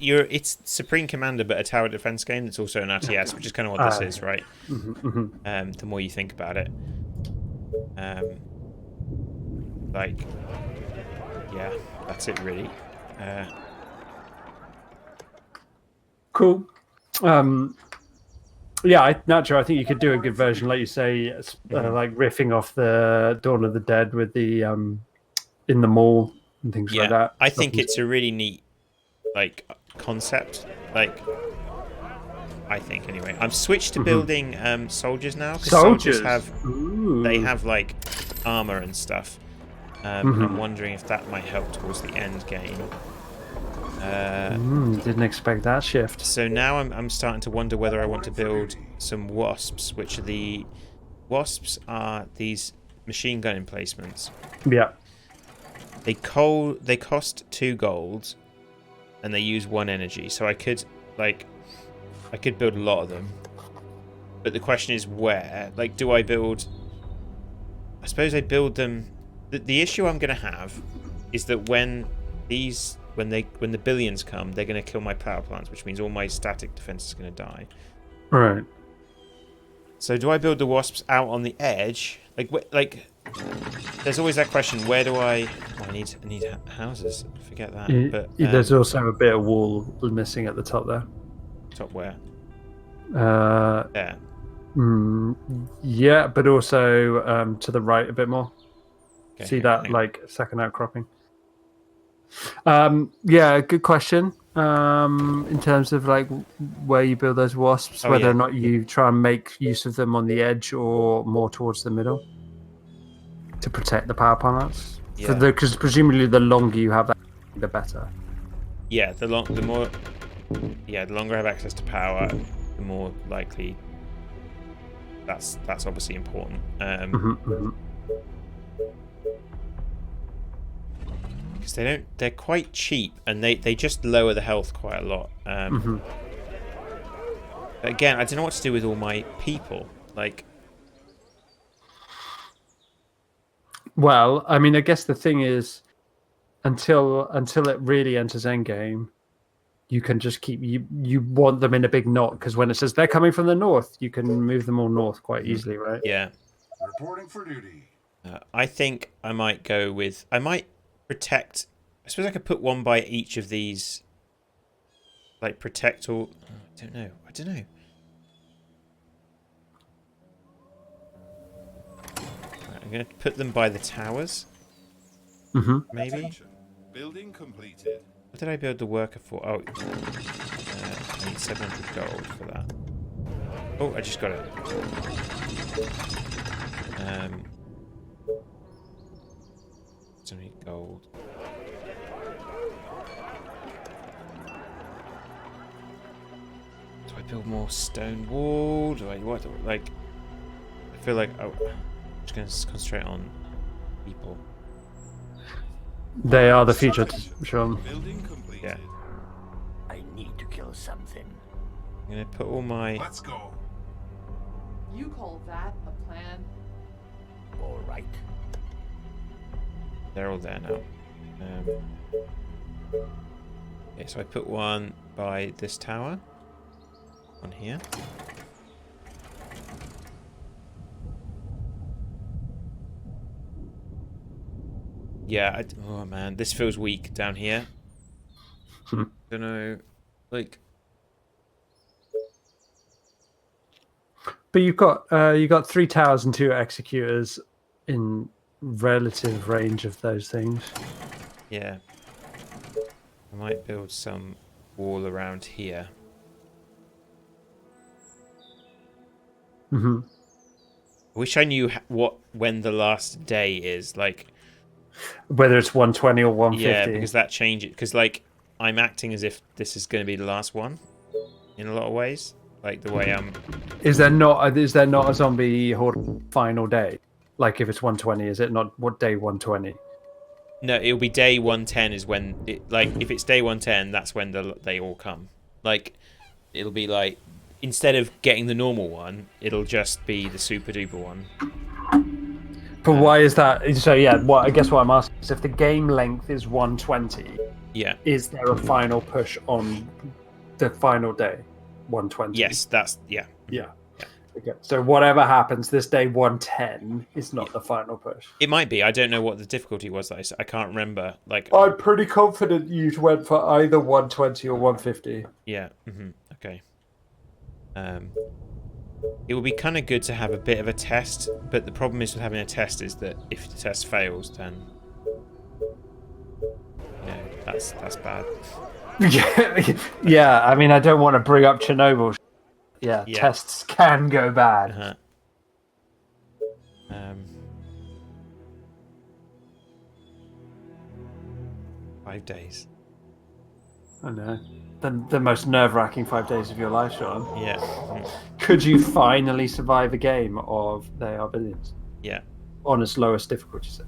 [SPEAKER 1] Supreme Commander, but a tower defense game that's also an RTS, which is kind of what this is, right? The more you think about it, like, yeah, that's it really.
[SPEAKER 2] Cool. Yeah, Nacho, I think you could do a good version, like you say, like riffing off the Dawn of the Dead with the in the mall and things like that.
[SPEAKER 1] I think it's a really neat, like, concept. Like, I think anyway. I've switched to building soldiers now.
[SPEAKER 2] Soldiers
[SPEAKER 1] have like armor and stuff. I'm wondering if that might help towards the end game.
[SPEAKER 2] Didn't expect that shift.
[SPEAKER 1] So now I'm starting to wonder whether I want to build some wasps, which are wasps are these machine gun emplacements.
[SPEAKER 2] Yeah.
[SPEAKER 1] They cost 2 gold, and they use 1 energy. So I could build a lot of them. But the question is where? Like, do I build? I suppose I build them. The issue I'm going to have is that when the billions come, they're going to kill my power plants, which means all my static defense is going to die.
[SPEAKER 2] Right.
[SPEAKER 1] So do I build the wasps out on the edge? Like, there's always that question. Where do I? Oh, I need houses. Forget that. But
[SPEAKER 2] there's also a bit of wall missing at the top there.
[SPEAKER 1] Top where?
[SPEAKER 2] There. Yeah, but also to the right a bit more.
[SPEAKER 1] Okay,
[SPEAKER 2] See
[SPEAKER 1] hang
[SPEAKER 2] that
[SPEAKER 1] on.
[SPEAKER 2] like second outcropping? Yeah, good question. In terms of like where you build those wasps,
[SPEAKER 1] Oh,
[SPEAKER 2] whether
[SPEAKER 1] yeah.
[SPEAKER 2] or not you try and make use of them on the edge or more towards the middle to protect the power plants.
[SPEAKER 1] Yeah.
[SPEAKER 2] Because presumably the longer you have that, the better.
[SPEAKER 1] Yeah, the more, the longer I have access to power, the more likely. That's obviously important. Because they're quite cheap, and they just lower the health quite a lot. But again, I don't know what to do with all my people. Like,
[SPEAKER 2] Well, I mean, I guess the thing is, until it really enters endgame, you can just keep you want them in a big knot because when it says they're coming from the north, you can move them all north quite easily, right?
[SPEAKER 1] yeah.
[SPEAKER 4] Reporting for duty.
[SPEAKER 1] I think I might go with. I might protect. I suppose I could put one by each of these. Like protect all. I don't know. Right, I'm going to put them by the towers. Maybe.
[SPEAKER 4] Attention. Building completed.
[SPEAKER 1] What did I build the worker for? Oh, I need 700 gold for that. Oh, I just got it. Don't need gold. Do I build more stone wall? Do I what? Like, I feel like I'm just going to concentrate on people.
[SPEAKER 2] They are the future, Sean.
[SPEAKER 4] Building completed.
[SPEAKER 1] Yeah.
[SPEAKER 3] I need to kill something.
[SPEAKER 1] I'm going to put all my.
[SPEAKER 4] Let's go.
[SPEAKER 5] You call that a plan?
[SPEAKER 3] All right.
[SPEAKER 1] They're all there now. Okay, so I put one by this tower. One here. Yeah, oh man, this feels weak down here. Don't know, like.
[SPEAKER 2] But you've got 3 towers and 2 executors in relative range of those things.
[SPEAKER 1] Yeah. I might build some wall around here. I wish I knew when the last day is. Like,
[SPEAKER 2] whether it's 120 or 150.
[SPEAKER 1] yeah, because that changes. Because like I'm acting as if this is going to be the last one, in a lot of ways. Like the way I'm.
[SPEAKER 2] Is there not a zombie horde final day? Like if it's 120, is it not what day 120?
[SPEAKER 1] No, it'll be day 110 is when it, like if it's day 110, that's when they all come. Like it'll be like instead of getting the normal one, it'll just be the super duper one.
[SPEAKER 2] But why is that? So yeah, I guess what I'm asking is if the game length is 120,
[SPEAKER 1] yeah,
[SPEAKER 2] is there a final push on the final day 120?
[SPEAKER 1] Yes, that's yeah.
[SPEAKER 2] Okay. So whatever happens, this day 110 is not the final push.
[SPEAKER 1] It might be. I don't know what the difficulty was. I can't remember. Like
[SPEAKER 2] I'm pretty confident you went for either 120 or 150.
[SPEAKER 1] Yeah. Okay. It would be kind of good to have a bit of a test, but the problem is with having a test is that if the test fails, then that's bad.
[SPEAKER 2] Yeah. I mean, I don't want to bring up Chernobyl. Yeah, tests can go bad.
[SPEAKER 1] 5 days.
[SPEAKER 2] I know. The most nerve-wracking 5 days of your life, Sean.
[SPEAKER 1] Yeah.
[SPEAKER 2] Could you finally survive a game of They Are Billions?
[SPEAKER 1] Yeah.
[SPEAKER 2] On its lowest difficulty set.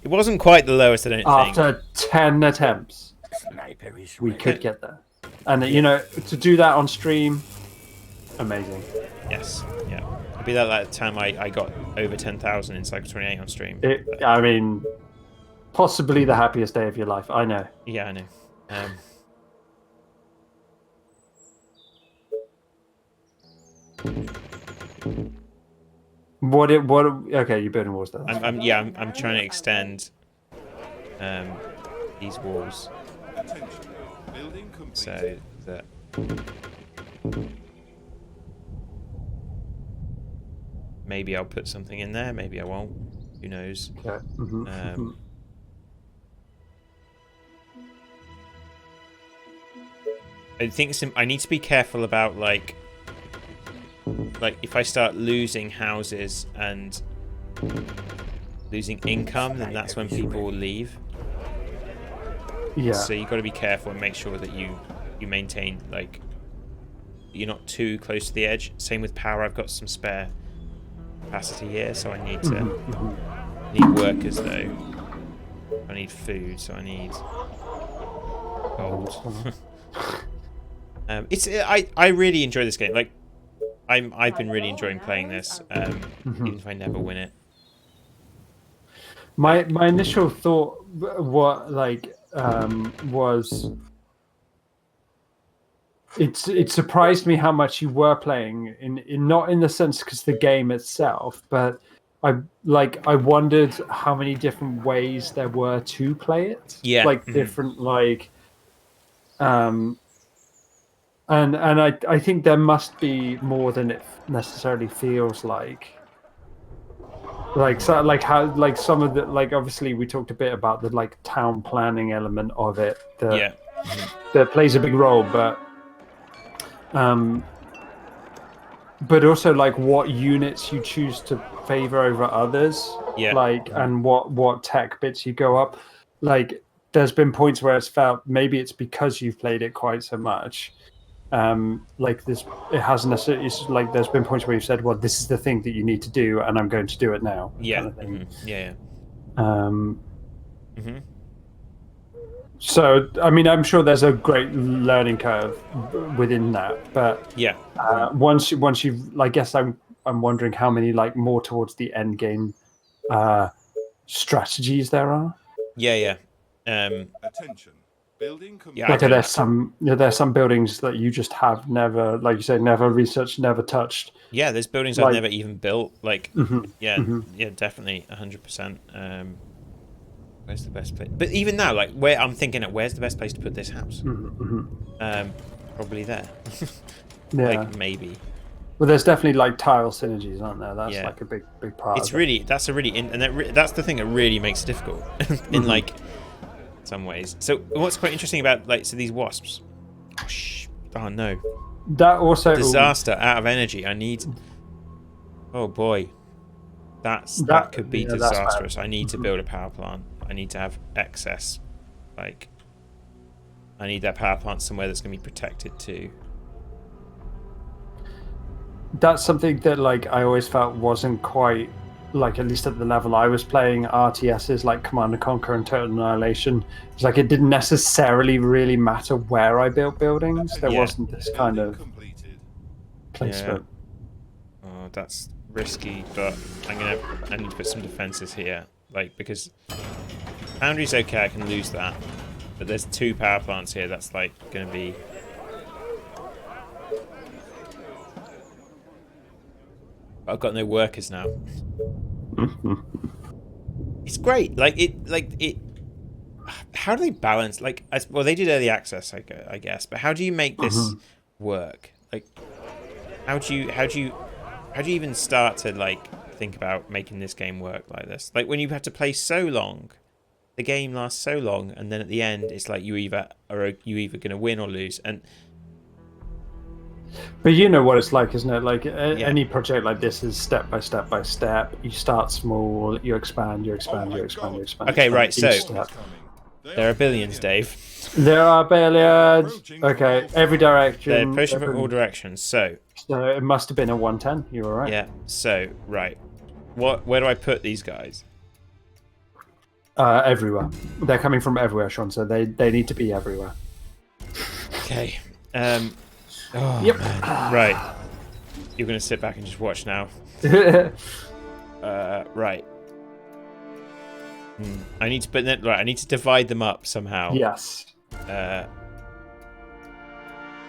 [SPEAKER 1] It wasn't quite the lowest, I don't think.
[SPEAKER 2] After 10 attempts,
[SPEAKER 3] Sniper is
[SPEAKER 2] we
[SPEAKER 3] ready.
[SPEAKER 2] could get there. And, to do that on stream, amazing.
[SPEAKER 1] Yes. Yeah. It'd be that time I got over 10,000 in Cycle 28 on stream.
[SPEAKER 2] I mean, possibly the happiest day of your life. I know.
[SPEAKER 1] Yeah, I know.
[SPEAKER 2] Okay, you're building walls there.
[SPEAKER 1] I'm trying to extend these walls
[SPEAKER 4] Attention. Building completed.
[SPEAKER 1] so that maybe I'll put something in there, maybe I won't. Who knows?
[SPEAKER 2] Okay.
[SPEAKER 1] I think I need to be careful about like if I start losing houses and losing income, then that's when people will leave.
[SPEAKER 2] Yeah.
[SPEAKER 1] So you got to be careful and make sure that you maintain like you're not too close to the edge. Same with power. I've got some spare capacity here, so I need to need workers though. I need food, so I need gold. I really enjoy this game. Like I've been really enjoying playing this, even if I never win it.
[SPEAKER 2] My initial thought was it surprised me how much you were playing in not in the sense because the game itself, but I wondered how many different ways there were to play it.
[SPEAKER 1] Yeah.
[SPEAKER 2] Like different and I think there must be more than it necessarily feels like. Some of the obviously we talked a bit about the town planning element of it that plays a big role, but also what units you choose to favor over others, and what tech bits you go up. There's been points where it's felt maybe it's because you've played it quite so much. This, it hasn't necessarily. It's there's been points where you've said, "Well, this is the thing that you need to do, and I'm going to do it now."
[SPEAKER 1] Yeah.
[SPEAKER 2] Kind of thing.
[SPEAKER 1] Yeah.
[SPEAKER 2] So, I mean, I'm sure there's a great learning curve within that, but once you've, I guess I'm wondering how many more towards the end game strategies there are.
[SPEAKER 1] Yeah.
[SPEAKER 4] Attention. Building
[SPEAKER 2] there's some buildings that you just have never, like you say, never researched, never touched.
[SPEAKER 1] Yeah, there's buildings I've never even built. Yeah, definitely 100%. Where's the best place? But even now, where I'm thinking, where's the best place to put this house? Probably there. Maybe.
[SPEAKER 2] Well, there's definitely tile synergies, aren't there? That's a big part.
[SPEAKER 1] That's the thing that really makes it difficult in some ways. So what's quite interesting about so these wasps? Oh no.
[SPEAKER 2] That also
[SPEAKER 1] disaster out of energy. I need. Oh boy. That could be disastrous. I need to build a power plant. I need to have excess. I need that power plant somewhere that's going to be protected too.
[SPEAKER 2] That's something that I always felt wasn't quite at least at the level I was playing RTSs like Command and Conquer and Total Annihilation. It's it didn't necessarily really matter where I built buildings. There wasn't this kind of placement.
[SPEAKER 1] Yeah. Oh, that's risky, but I need to put some defenses here, because Foundry's okay. I can lose that, but there's 2 power plants here. That's going to be. I've got no workers now. It's great. How do they balance? Well, they did early access, I guess. But how do you make this work? How do you even start to think about making this game work like this? When you have to play so long, the game lasts so long, and then at the end, it's you either going to win or lose.
[SPEAKER 2] But you know what it's like, isn't it? Any project like this is step by step by step. You start small, you expand, you expand, you expand, you expand.
[SPEAKER 1] Okay, right. So there are billions, Dave.
[SPEAKER 2] There are billions. Okay, every direction.
[SPEAKER 1] They're pushing from all directions. So
[SPEAKER 2] it must have been a 110. You were right.
[SPEAKER 1] Yeah. So right, where do I put these guys?
[SPEAKER 2] Everywhere. They're coming from everywhere, Sean. So they need to be everywhere.
[SPEAKER 1] Okay.
[SPEAKER 2] Yep.
[SPEAKER 1] Man. Right. You're gonna sit back and just watch now. Right. I need to put that right. I need to divide them up somehow.
[SPEAKER 2] Yes.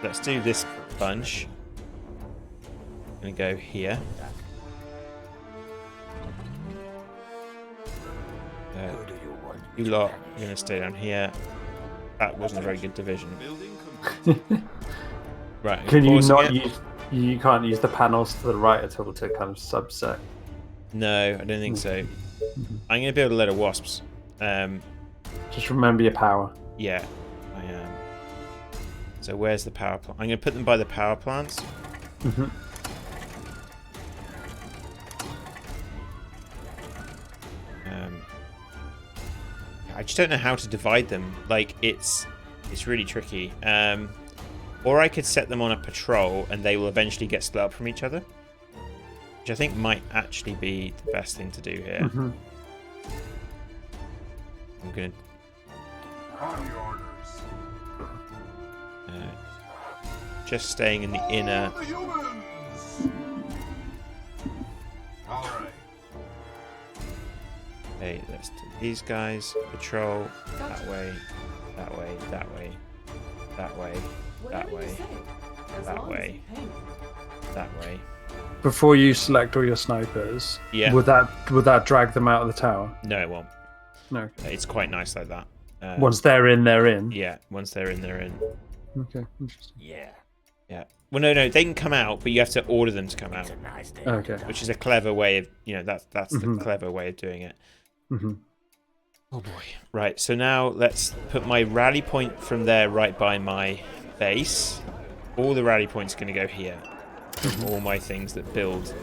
[SPEAKER 1] Let's do this bunch. I'm gonna go here. You lot, you're gonna stay down here. That wasn't a very good division. Right.
[SPEAKER 2] Can you not use? You can't use the panels to the right at all to kind of subset.
[SPEAKER 1] No, I don't think so. I'm going to build a load of wasps.
[SPEAKER 2] Just remember your power.
[SPEAKER 1] Yeah, I am. So where's the power plant? I'm going to put them by the power plants.
[SPEAKER 2] Mm-hmm.
[SPEAKER 1] I just don't know how to divide them. Like, it's really tricky. Or I could set them on a patrol and they will eventually get split up from each other. Which I think might actually be the best thing to do here.
[SPEAKER 2] Mm-hmm.
[SPEAKER 1] I'm going to...
[SPEAKER 4] On your orders.
[SPEAKER 1] just staying in the inner...
[SPEAKER 4] The humans! All right.
[SPEAKER 1] Okay, let's do these guys. Patrol. That way. That way. That way. That way. That
[SPEAKER 5] Whatever you
[SPEAKER 1] way.
[SPEAKER 5] say. As
[SPEAKER 1] That
[SPEAKER 5] long
[SPEAKER 1] way.
[SPEAKER 5] As you pay me.
[SPEAKER 1] That way.
[SPEAKER 2] Before you select all your snipers,
[SPEAKER 1] Yeah.
[SPEAKER 2] would that drag them out of the tower?
[SPEAKER 1] No, it won't.
[SPEAKER 2] No.
[SPEAKER 1] It's quite nice like that.
[SPEAKER 2] Once they're in, they're in.
[SPEAKER 1] Yeah, once they're in, they're in.
[SPEAKER 2] Okay, interesting.
[SPEAKER 3] Yeah,
[SPEAKER 1] Yeah. Well, no, they can come out, but you have to order them to come out,
[SPEAKER 3] it's a nice day.
[SPEAKER 2] Okay.
[SPEAKER 1] which is a clever way of, that's
[SPEAKER 2] Mhm.
[SPEAKER 1] the clever way of doing it.
[SPEAKER 2] Mm-hmm.
[SPEAKER 1] Oh boy. Right, so now let's put my rally point from there right by my base. All the rally points are going to go here. All my things that build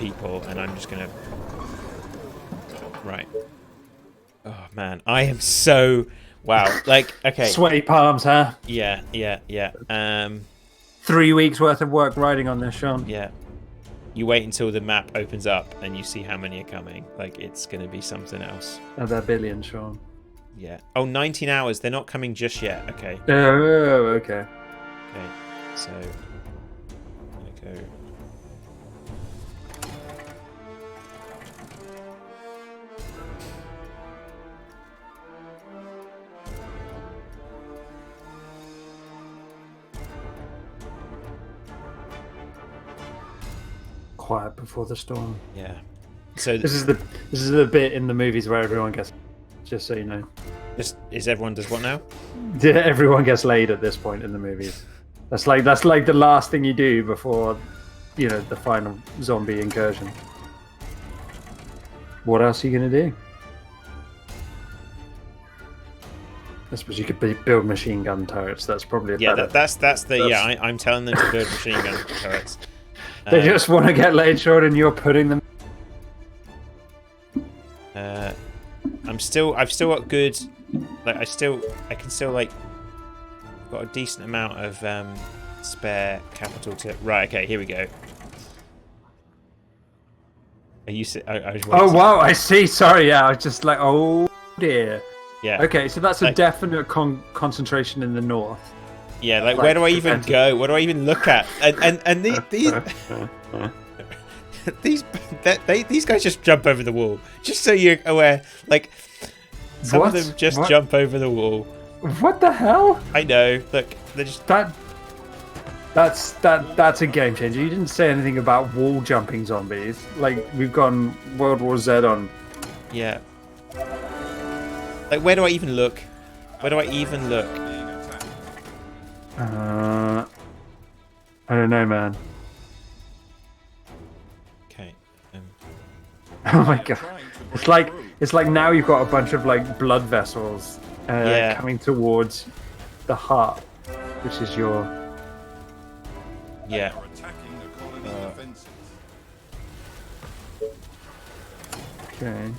[SPEAKER 1] people, and I'm just going to... Right. Oh, man. I am so... Wow. Like, okay.
[SPEAKER 2] Sweaty palms, huh?
[SPEAKER 1] Yeah.
[SPEAKER 2] 3 weeks worth of work riding on this, Sean.
[SPEAKER 1] Yeah. You wait until the map opens up and you see how many are coming. Like, it's going to be something else.
[SPEAKER 2] Oh, they're billion, Sean.
[SPEAKER 1] Yeah. Oh, 19 hours. They're not coming just yet. Okay.
[SPEAKER 2] Oh, okay.
[SPEAKER 1] Okay. So, I'm going to go...
[SPEAKER 2] Quiet before the storm.
[SPEAKER 1] Yeah. So,
[SPEAKER 2] This is the bit in the movies where everyone gets. Just so you know,
[SPEAKER 1] everyone does what now?
[SPEAKER 2] everyone gets laid at this point in the movies. That's like the last thing you do before, the final zombie incursion. What else are you gonna do? I suppose you could build machine gun turrets. That's probably a
[SPEAKER 1] Yeah,
[SPEAKER 2] better.
[SPEAKER 1] that's the... Yeah, I'm telling them to build machine gun turrets.
[SPEAKER 2] They just want to get laid short, and you're putting them.
[SPEAKER 1] I've still got good, like I can still like got a decent amount of spare capital to. Right, okay, here we go. Are you? I was
[SPEAKER 2] Oh wow, I see. Sorry, yeah, I was just like, oh dear.
[SPEAKER 1] Yeah.
[SPEAKER 2] Okay, so that's a definite concentration in the north.
[SPEAKER 1] Yeah, like where do I even go? What do I even look at? And these guys just jump over the wall. Just so you're aware, like some of them just jump over the wall.
[SPEAKER 2] What the hell?
[SPEAKER 1] I know. Look, they're just
[SPEAKER 2] that's a game changer. You didn't say anything about wall jumping zombies. Like we've gone World War Z on.
[SPEAKER 1] Yeah. Like where do I even look? Where do I even look?
[SPEAKER 2] I don't know, man.
[SPEAKER 1] Okay.
[SPEAKER 2] Oh my god! It's like now you've got a bunch of like blood vessels coming towards the heart, which is your.
[SPEAKER 1] Yeah.
[SPEAKER 4] Attacking the colony defenses.
[SPEAKER 2] Okay.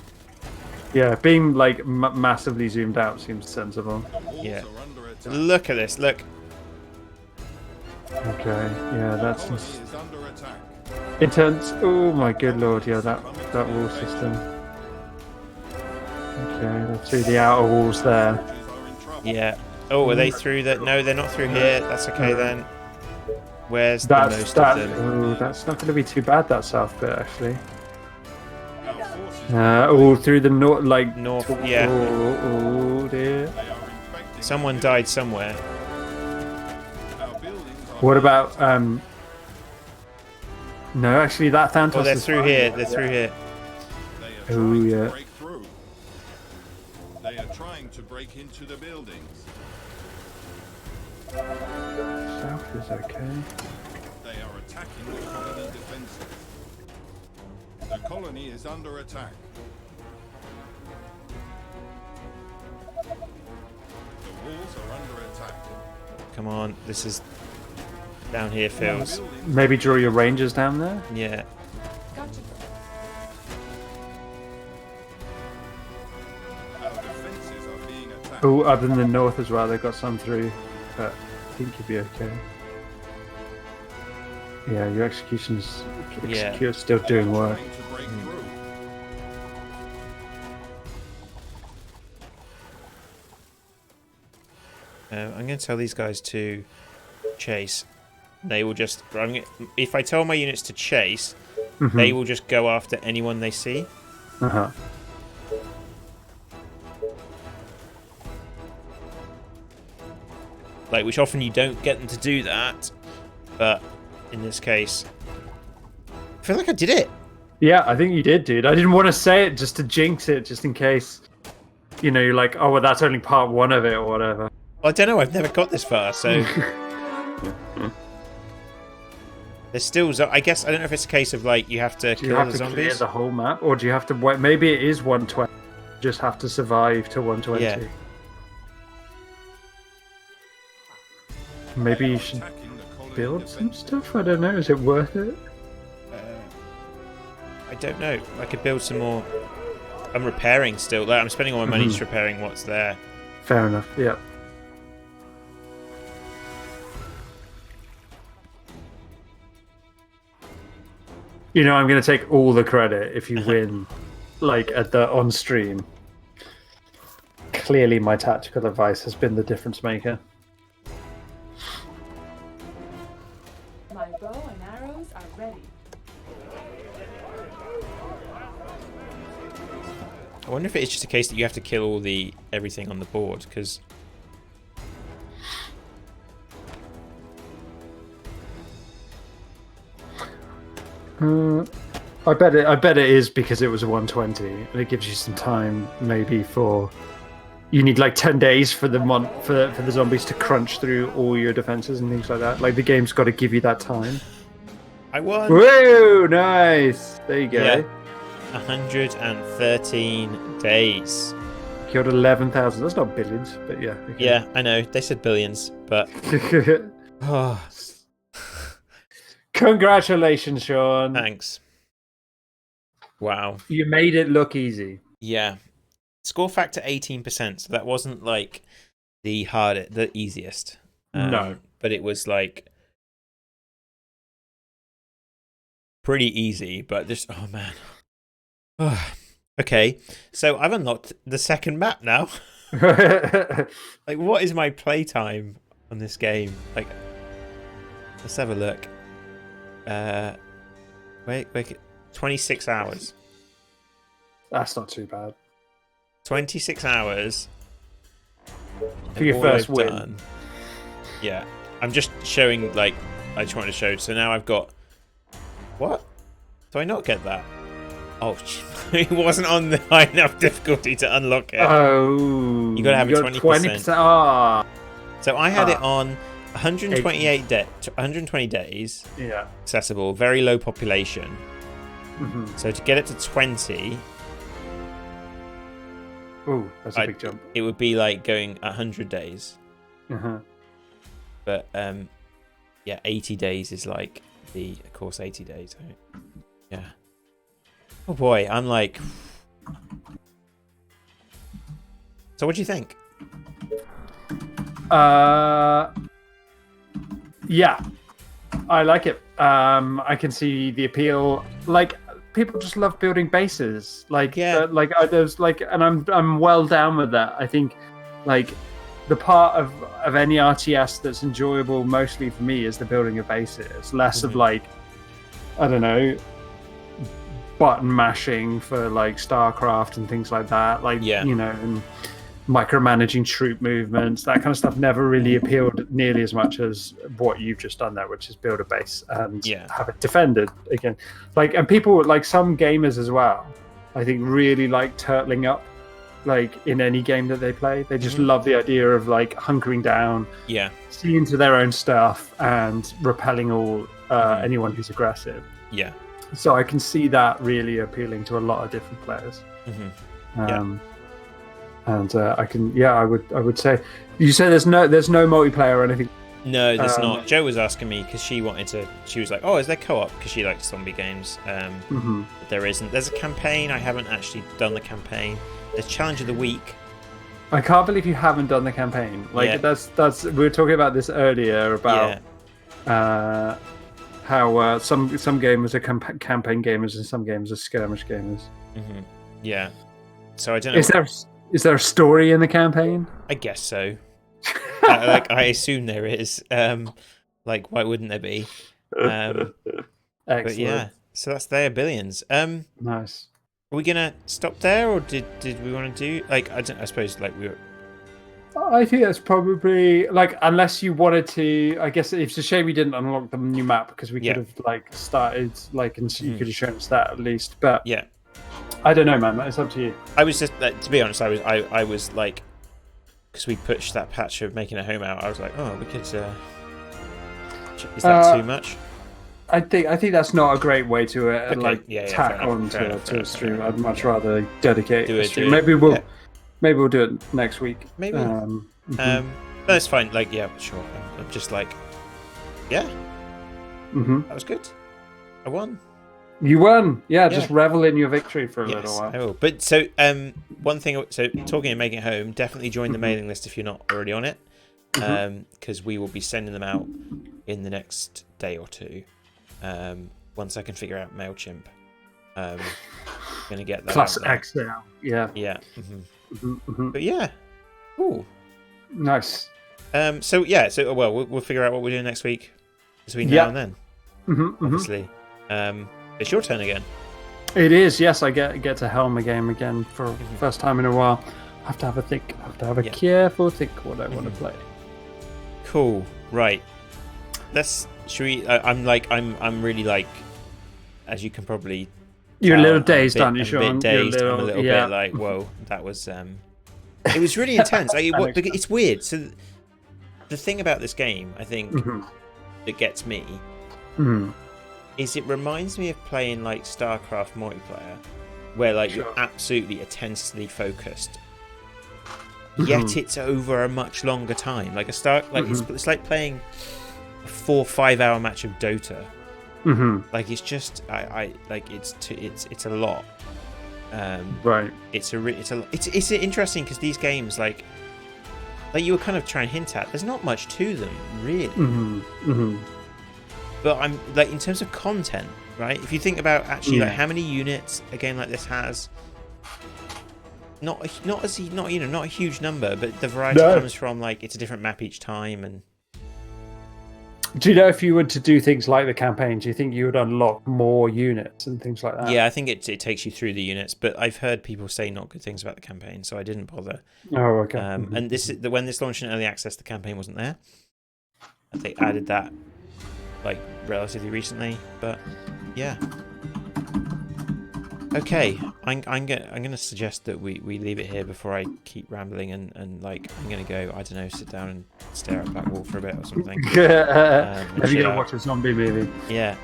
[SPEAKER 2] Yeah, being like massively zoomed out seems sensible.
[SPEAKER 1] Yeah. Look at this. Look.
[SPEAKER 2] Okay. Yeah, that's
[SPEAKER 4] Is under attack.
[SPEAKER 2] intense. Oh my good lord! Yeah, that wall system. Okay, they're through the outer walls there.
[SPEAKER 1] Yeah. Oh, are they through that? No, they're not through here. That's okay then. Where's the most of them?
[SPEAKER 2] Oh, that's not going to be too bad. That south bit actually.
[SPEAKER 4] Our forces
[SPEAKER 2] Through the north, like
[SPEAKER 1] North, yeah.
[SPEAKER 2] Oh dear.
[SPEAKER 4] they are infecting.
[SPEAKER 1] Someone died somewhere.
[SPEAKER 4] Our buildings are
[SPEAKER 2] What about No, actually, that Thantos
[SPEAKER 1] Oh, they're
[SPEAKER 2] is
[SPEAKER 1] through
[SPEAKER 2] fine.
[SPEAKER 1] here. They're through here.
[SPEAKER 4] They are
[SPEAKER 2] Oh,
[SPEAKER 4] trying
[SPEAKER 2] yeah.
[SPEAKER 4] to break through. They are trying to break into the buildings.
[SPEAKER 2] South is okay.
[SPEAKER 4] They are attacking the colony defenses. The colony is under attack. are under attack.
[SPEAKER 1] Come on, this is down here feels.
[SPEAKER 2] Maybe draw your rangers down there.
[SPEAKER 1] Yeah.
[SPEAKER 5] Gotcha.
[SPEAKER 4] Our defenses are being attacked.
[SPEAKER 2] Oh, up in the north as well. They've got some through, but I think you'll be okay. Yeah, your execution's still doing work.
[SPEAKER 4] Trying to break through.
[SPEAKER 1] I'm going to tell these guys to chase. They will just. If I tell my units to chase, they will just go after anyone they see.
[SPEAKER 2] Uh-huh.
[SPEAKER 1] Like, which often you don't get them to do that, but in this case, I feel like I did it.
[SPEAKER 2] Yeah, I think you did, dude. I didn't want to say it just to jinx it, just in case. You know, you're like, oh, well, that's only part one of it or whatever.
[SPEAKER 1] I don't know. I've never got this far, so there's still. I guess I don't know if it's a case of like you have to
[SPEAKER 2] Do you
[SPEAKER 1] kill
[SPEAKER 2] have
[SPEAKER 1] the
[SPEAKER 2] to
[SPEAKER 1] zombies.
[SPEAKER 2] clear the whole map, or do you have to wait? Maybe it is 120. You just have to survive to 120.
[SPEAKER 1] Yeah.
[SPEAKER 2] Maybe you should
[SPEAKER 4] Attacking the colony
[SPEAKER 2] build some
[SPEAKER 4] defense.
[SPEAKER 2] stuff. I don't know. Is it worth it?
[SPEAKER 1] I don't know. I could build some more. I'm repairing still. Like, I'm spending all my money just repairing what's there.
[SPEAKER 2] Fair enough. Yeah. You know, I'm going to take all the credit if you win, like at the on stream. Clearly, my tactical advice has been the difference maker.
[SPEAKER 5] My bow and arrows are ready.
[SPEAKER 1] I wonder if it's just a case that you have to kill all everything on the board, because
[SPEAKER 2] I bet it is because it was a 120, and it gives you some time maybe for. You need like 10 days for the for the zombies to crunch through all your defenses and things like that. Like the game's got to give you that time.
[SPEAKER 1] I won.
[SPEAKER 2] Whoa, nice! There you go.
[SPEAKER 1] Yeah. 113 days.
[SPEAKER 2] Killed 11,000. That's not billions, but yeah. Okay.
[SPEAKER 1] Yeah, I know. They said billions, but oh,
[SPEAKER 2] Congratulations, Sean.
[SPEAKER 1] thanks. Wow.
[SPEAKER 2] You made it look easy.
[SPEAKER 1] Yeah. Score factor 18%, so that wasn't like the easiest.
[SPEAKER 2] No.
[SPEAKER 1] But it was like pretty easy, but just oh man. Okay, so I've unlocked the second map now. Like, what is my playtime on this game? Like, let's have a look. Wait, 26 hours.
[SPEAKER 2] That's not too bad.
[SPEAKER 1] 26 hours.
[SPEAKER 2] For your
[SPEAKER 1] all
[SPEAKER 2] first
[SPEAKER 1] I've
[SPEAKER 2] win.
[SPEAKER 1] done- Yeah, I'm just showing, like, I just wanted to show. So now I've got. What? Do I not get that? Oh, it wasn't on the high enough difficulty to unlock it.
[SPEAKER 2] Oh.
[SPEAKER 1] You gotta have a
[SPEAKER 2] got
[SPEAKER 1] 20%.
[SPEAKER 2] Ah.
[SPEAKER 1] So I had it on 120 days,
[SPEAKER 2] Yeah.
[SPEAKER 1] accessible, very low population.
[SPEAKER 2] Mm-hmm.
[SPEAKER 1] So to get it to 20,
[SPEAKER 2] Ooh, that's a big jump.
[SPEAKER 1] it would be like going 100 days.
[SPEAKER 2] Uh-huh.
[SPEAKER 1] But yeah, 80 days is like of course, 80 days. Right? Yeah. Oh boy, I'm like. So what do you think?
[SPEAKER 2] Yeah, I like it. I can see the appeal. Like, people just love building bases. Like,
[SPEAKER 1] Yeah.
[SPEAKER 2] there's like, and I'm well down with that. I think, like, the part of any RTS that's enjoyable mostly for me is the building of bases. Less of like, I don't know, button mashing for like StarCraft and things like that. Like,
[SPEAKER 1] Yeah.
[SPEAKER 2] you know, and micromanaging troop movements, that kind of stuff never really appealed nearly as much as what you've just done there, which is build a base and have it defended again. Like, and people, like some gamers as well, I think really like turtling up, like in any game that they play. They just love the idea of like hunkering down, seeing to their own stuff and repelling all anyone who's aggressive.
[SPEAKER 1] Yeah.
[SPEAKER 2] So I can see that really appealing to a lot of different players. and I can. Yeah, I would say. You say there's no multiplayer or anything.
[SPEAKER 1] No, there's not. Joe was asking me because she wanted to. She was like, "Oh, is there co-op?" Because she likes zombie games. But there isn't. There's a campaign. I haven't actually done the campaign. There's challenge of the week.
[SPEAKER 2] I can't believe you haven't done the campaign. Like that's we were talking about this earlier about how some gamers are campaign gamers and some gamers are skirmish gamers.
[SPEAKER 1] Yeah. So I don't know.
[SPEAKER 2] Is there a story in the campaign?
[SPEAKER 1] I guess so. I assume there is. Like, why wouldn't there be?
[SPEAKER 2] Excellent.
[SPEAKER 1] But yeah, so that's their billions.
[SPEAKER 2] Nice.
[SPEAKER 1] Are we gonna stop there, or did we want to do like I suppose like we were.
[SPEAKER 2] I think that's probably like unless you wanted to. I guess it's a shame we didn't unlock the new map because we could have like started like and you could have shown us that at least. But
[SPEAKER 1] yeah,
[SPEAKER 2] I don't know, man. It's up to you.
[SPEAKER 1] I was just to be honest. I was like. Because we pushed that patch of making a home out, I was like, "Oh, we could." Is that too much?
[SPEAKER 2] I think that's not a great way to tack on
[SPEAKER 1] to
[SPEAKER 2] a stream. I'd much rather dedicate a stream.
[SPEAKER 1] Do
[SPEAKER 2] maybe we'll do it next week.
[SPEAKER 1] Maybe. That's fine. Like, yeah, sure. I'm just like, yeah. That was good. I won.
[SPEAKER 2] You won, yeah. Just revel in your victory for a little while.
[SPEAKER 1] I will. But so, one thing. So, talking and making it home, definitely join the mailing list if you're not already on it, because we will be sending them out in the next day or two. Once I can figure out Mailchimp, gonna get that.
[SPEAKER 2] Plus Excel, yeah.
[SPEAKER 1] Yeah. But yeah, cool.
[SPEAKER 2] Nice.
[SPEAKER 1] So yeah. So we'll figure out what we're doing next week between now and then. Obviously. It's your turn again.
[SPEAKER 2] It is, yes. I get to helm a game again for the first time in a while. I have to have a think. I have to have a careful think what I want to play.
[SPEAKER 1] Cool. Right. Should we? I'm really like, as you can probably.
[SPEAKER 2] You're a little dazed, aren't you, Sean?
[SPEAKER 1] I'm a bit dazed. I'm a little bit like, whoa, that was. It was really intense. It's weird. So, the thing about this game, I think, that gets me. Is it reminds me of playing like StarCraft multiplayer, where like you're absolutely intensely focused, yet it's over a much longer time. Like it's like playing a 4 or 5 hour match of Dota. Like it's just it's a lot.
[SPEAKER 2] Right.
[SPEAKER 1] It's interesting because these games like you were kind of trying to hint at. There's not much to them really. But I'm like in terms of content, right? If you think about actually like how many units a game like this has, not a huge number, but the variety comes from like it's a different map each time. And
[SPEAKER 2] do you know if you were to do things like the campaign, do you think you would unlock more units and things like that?
[SPEAKER 1] Yeah, I think it takes you through the units, but I've heard people say not good things about the campaign, so I didn't bother.
[SPEAKER 2] Oh, okay.
[SPEAKER 1] And this is when this launched in early access, the campaign wasn't there. They added that like relatively recently, but yeah. Okay, I'm gonna suggest that we leave it here before I keep rambling and like I'm gonna go, I don't know, sit down and stare at a black wall for a bit or something.
[SPEAKER 2] Maybe you're gonna watch a zombie movie.
[SPEAKER 1] Yeah.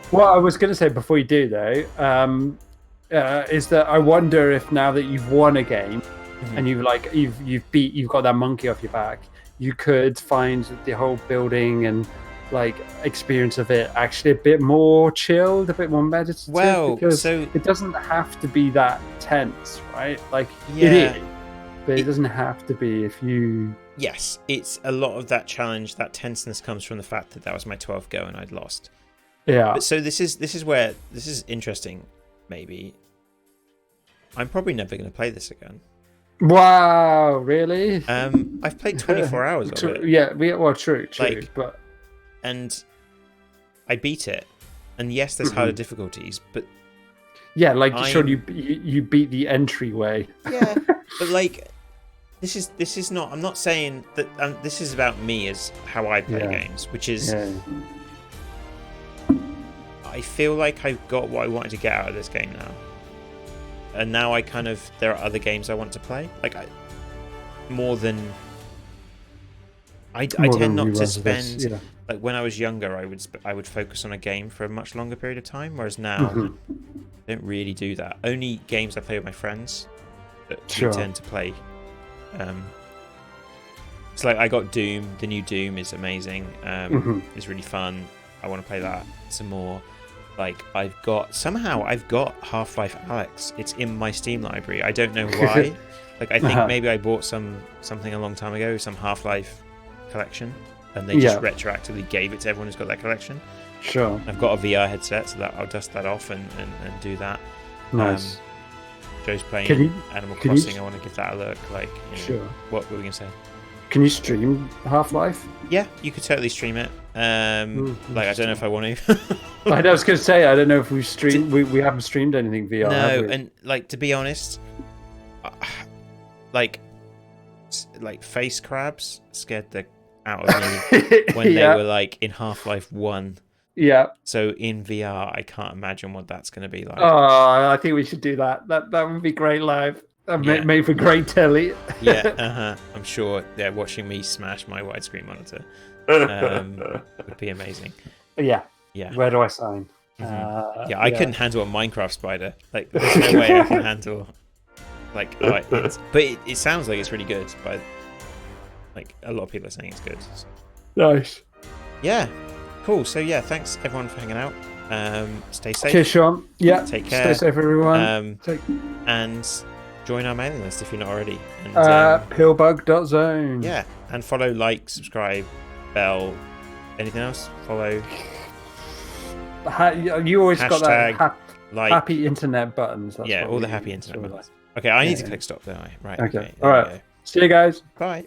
[SPEAKER 2] What I was gonna say before you do though, is that I wonder if now that you've won a game and you've got that monkey off your back, you could find the whole building and like experience of it actually a bit more chilled, a bit more meditative.
[SPEAKER 1] Well,
[SPEAKER 2] because
[SPEAKER 1] so
[SPEAKER 2] it doesn't have to be that tense, right? Like it is, but it doesn't have to be if you.
[SPEAKER 1] Yes, it's a lot of that challenge, that tenseness comes from the fact that was my 12th go and I'd lost.
[SPEAKER 2] Yeah.
[SPEAKER 1] But so this is where this is interesting. Maybe I'm probably never going to play this again.
[SPEAKER 2] Wow, really?
[SPEAKER 1] I've played 24 hours of it.
[SPEAKER 2] Yeah, well, true, but.
[SPEAKER 1] And I beat it, and yes, there's harder difficulties, but
[SPEAKER 2] yeah, like Sean, you beat the entryway.
[SPEAKER 1] Yeah, but like this is not. I'm not saying that. This is about me as how I play games, which is. I feel like I've got what I wanted to get out of this game now, and now there are other games I want to play. Like I tend not to spend. Like when I was younger, I would focus on a game for a much longer period of time, whereas now I don't really do that. Only games I play with my friends that we tend to play It's like I got Doom. The new Doom is amazing. It's really fun. I want to play that some more. Like I've got Half-Life Alyx. It's in my Steam library. I don't know why. Like I think maybe I bought something a long time ago, some Half-Life collection, and they just retroactively gave it to everyone who's got that collection.
[SPEAKER 2] Sure.
[SPEAKER 1] I've got a VR headset, so that I'll dust that off and do that.
[SPEAKER 2] Nice.
[SPEAKER 1] Joe's playing Animal Crossing. I want to give that a look. Like,
[SPEAKER 2] sure.
[SPEAKER 1] What were we gonna say?
[SPEAKER 2] Can you stream Half-Life?
[SPEAKER 1] Yeah, you could totally stream it. Like I don't know if I want to.
[SPEAKER 2] I was going to say I don't know if we've streamed. We haven't streamed anything VR.
[SPEAKER 1] No, and like to be honest, like face crabs scared the out of me when they were like in Half-Life 1.
[SPEAKER 2] Yeah.
[SPEAKER 1] So in VR, I can't imagine what that's going to be like.
[SPEAKER 2] Oh, I think we should do that. That would be great live. Made for great telly.
[SPEAKER 1] Yeah, I'm sure they're watching me smash my widescreen monitor. Would be amazing.
[SPEAKER 2] Yeah.
[SPEAKER 1] Yeah.
[SPEAKER 2] Where do I sign?
[SPEAKER 1] I couldn't handle a Minecraft spider. Like, there's no way I can handle. Like, but it sounds like it's really good. But like, a lot of people are saying it's good.
[SPEAKER 2] Nice.
[SPEAKER 1] Yeah. Cool. So yeah, thanks everyone for hanging out. Stay safe.
[SPEAKER 2] Cheers, Sean. Yeah.
[SPEAKER 1] Take care.
[SPEAKER 2] Stay safe, everyone.
[SPEAKER 1] And join our mailing list if you're not already. And,
[SPEAKER 2] pillbug.zone.
[SPEAKER 1] Yeah, and follow, like, subscribe, bell, anything else? Follow.
[SPEAKER 2] You always got that
[SPEAKER 1] like,
[SPEAKER 2] happy internet buttons.
[SPEAKER 1] All the happy internet buttons. Okay, I need to click stop, don't I? Right. Okay.
[SPEAKER 2] All right. See you guys.
[SPEAKER 1] Bye.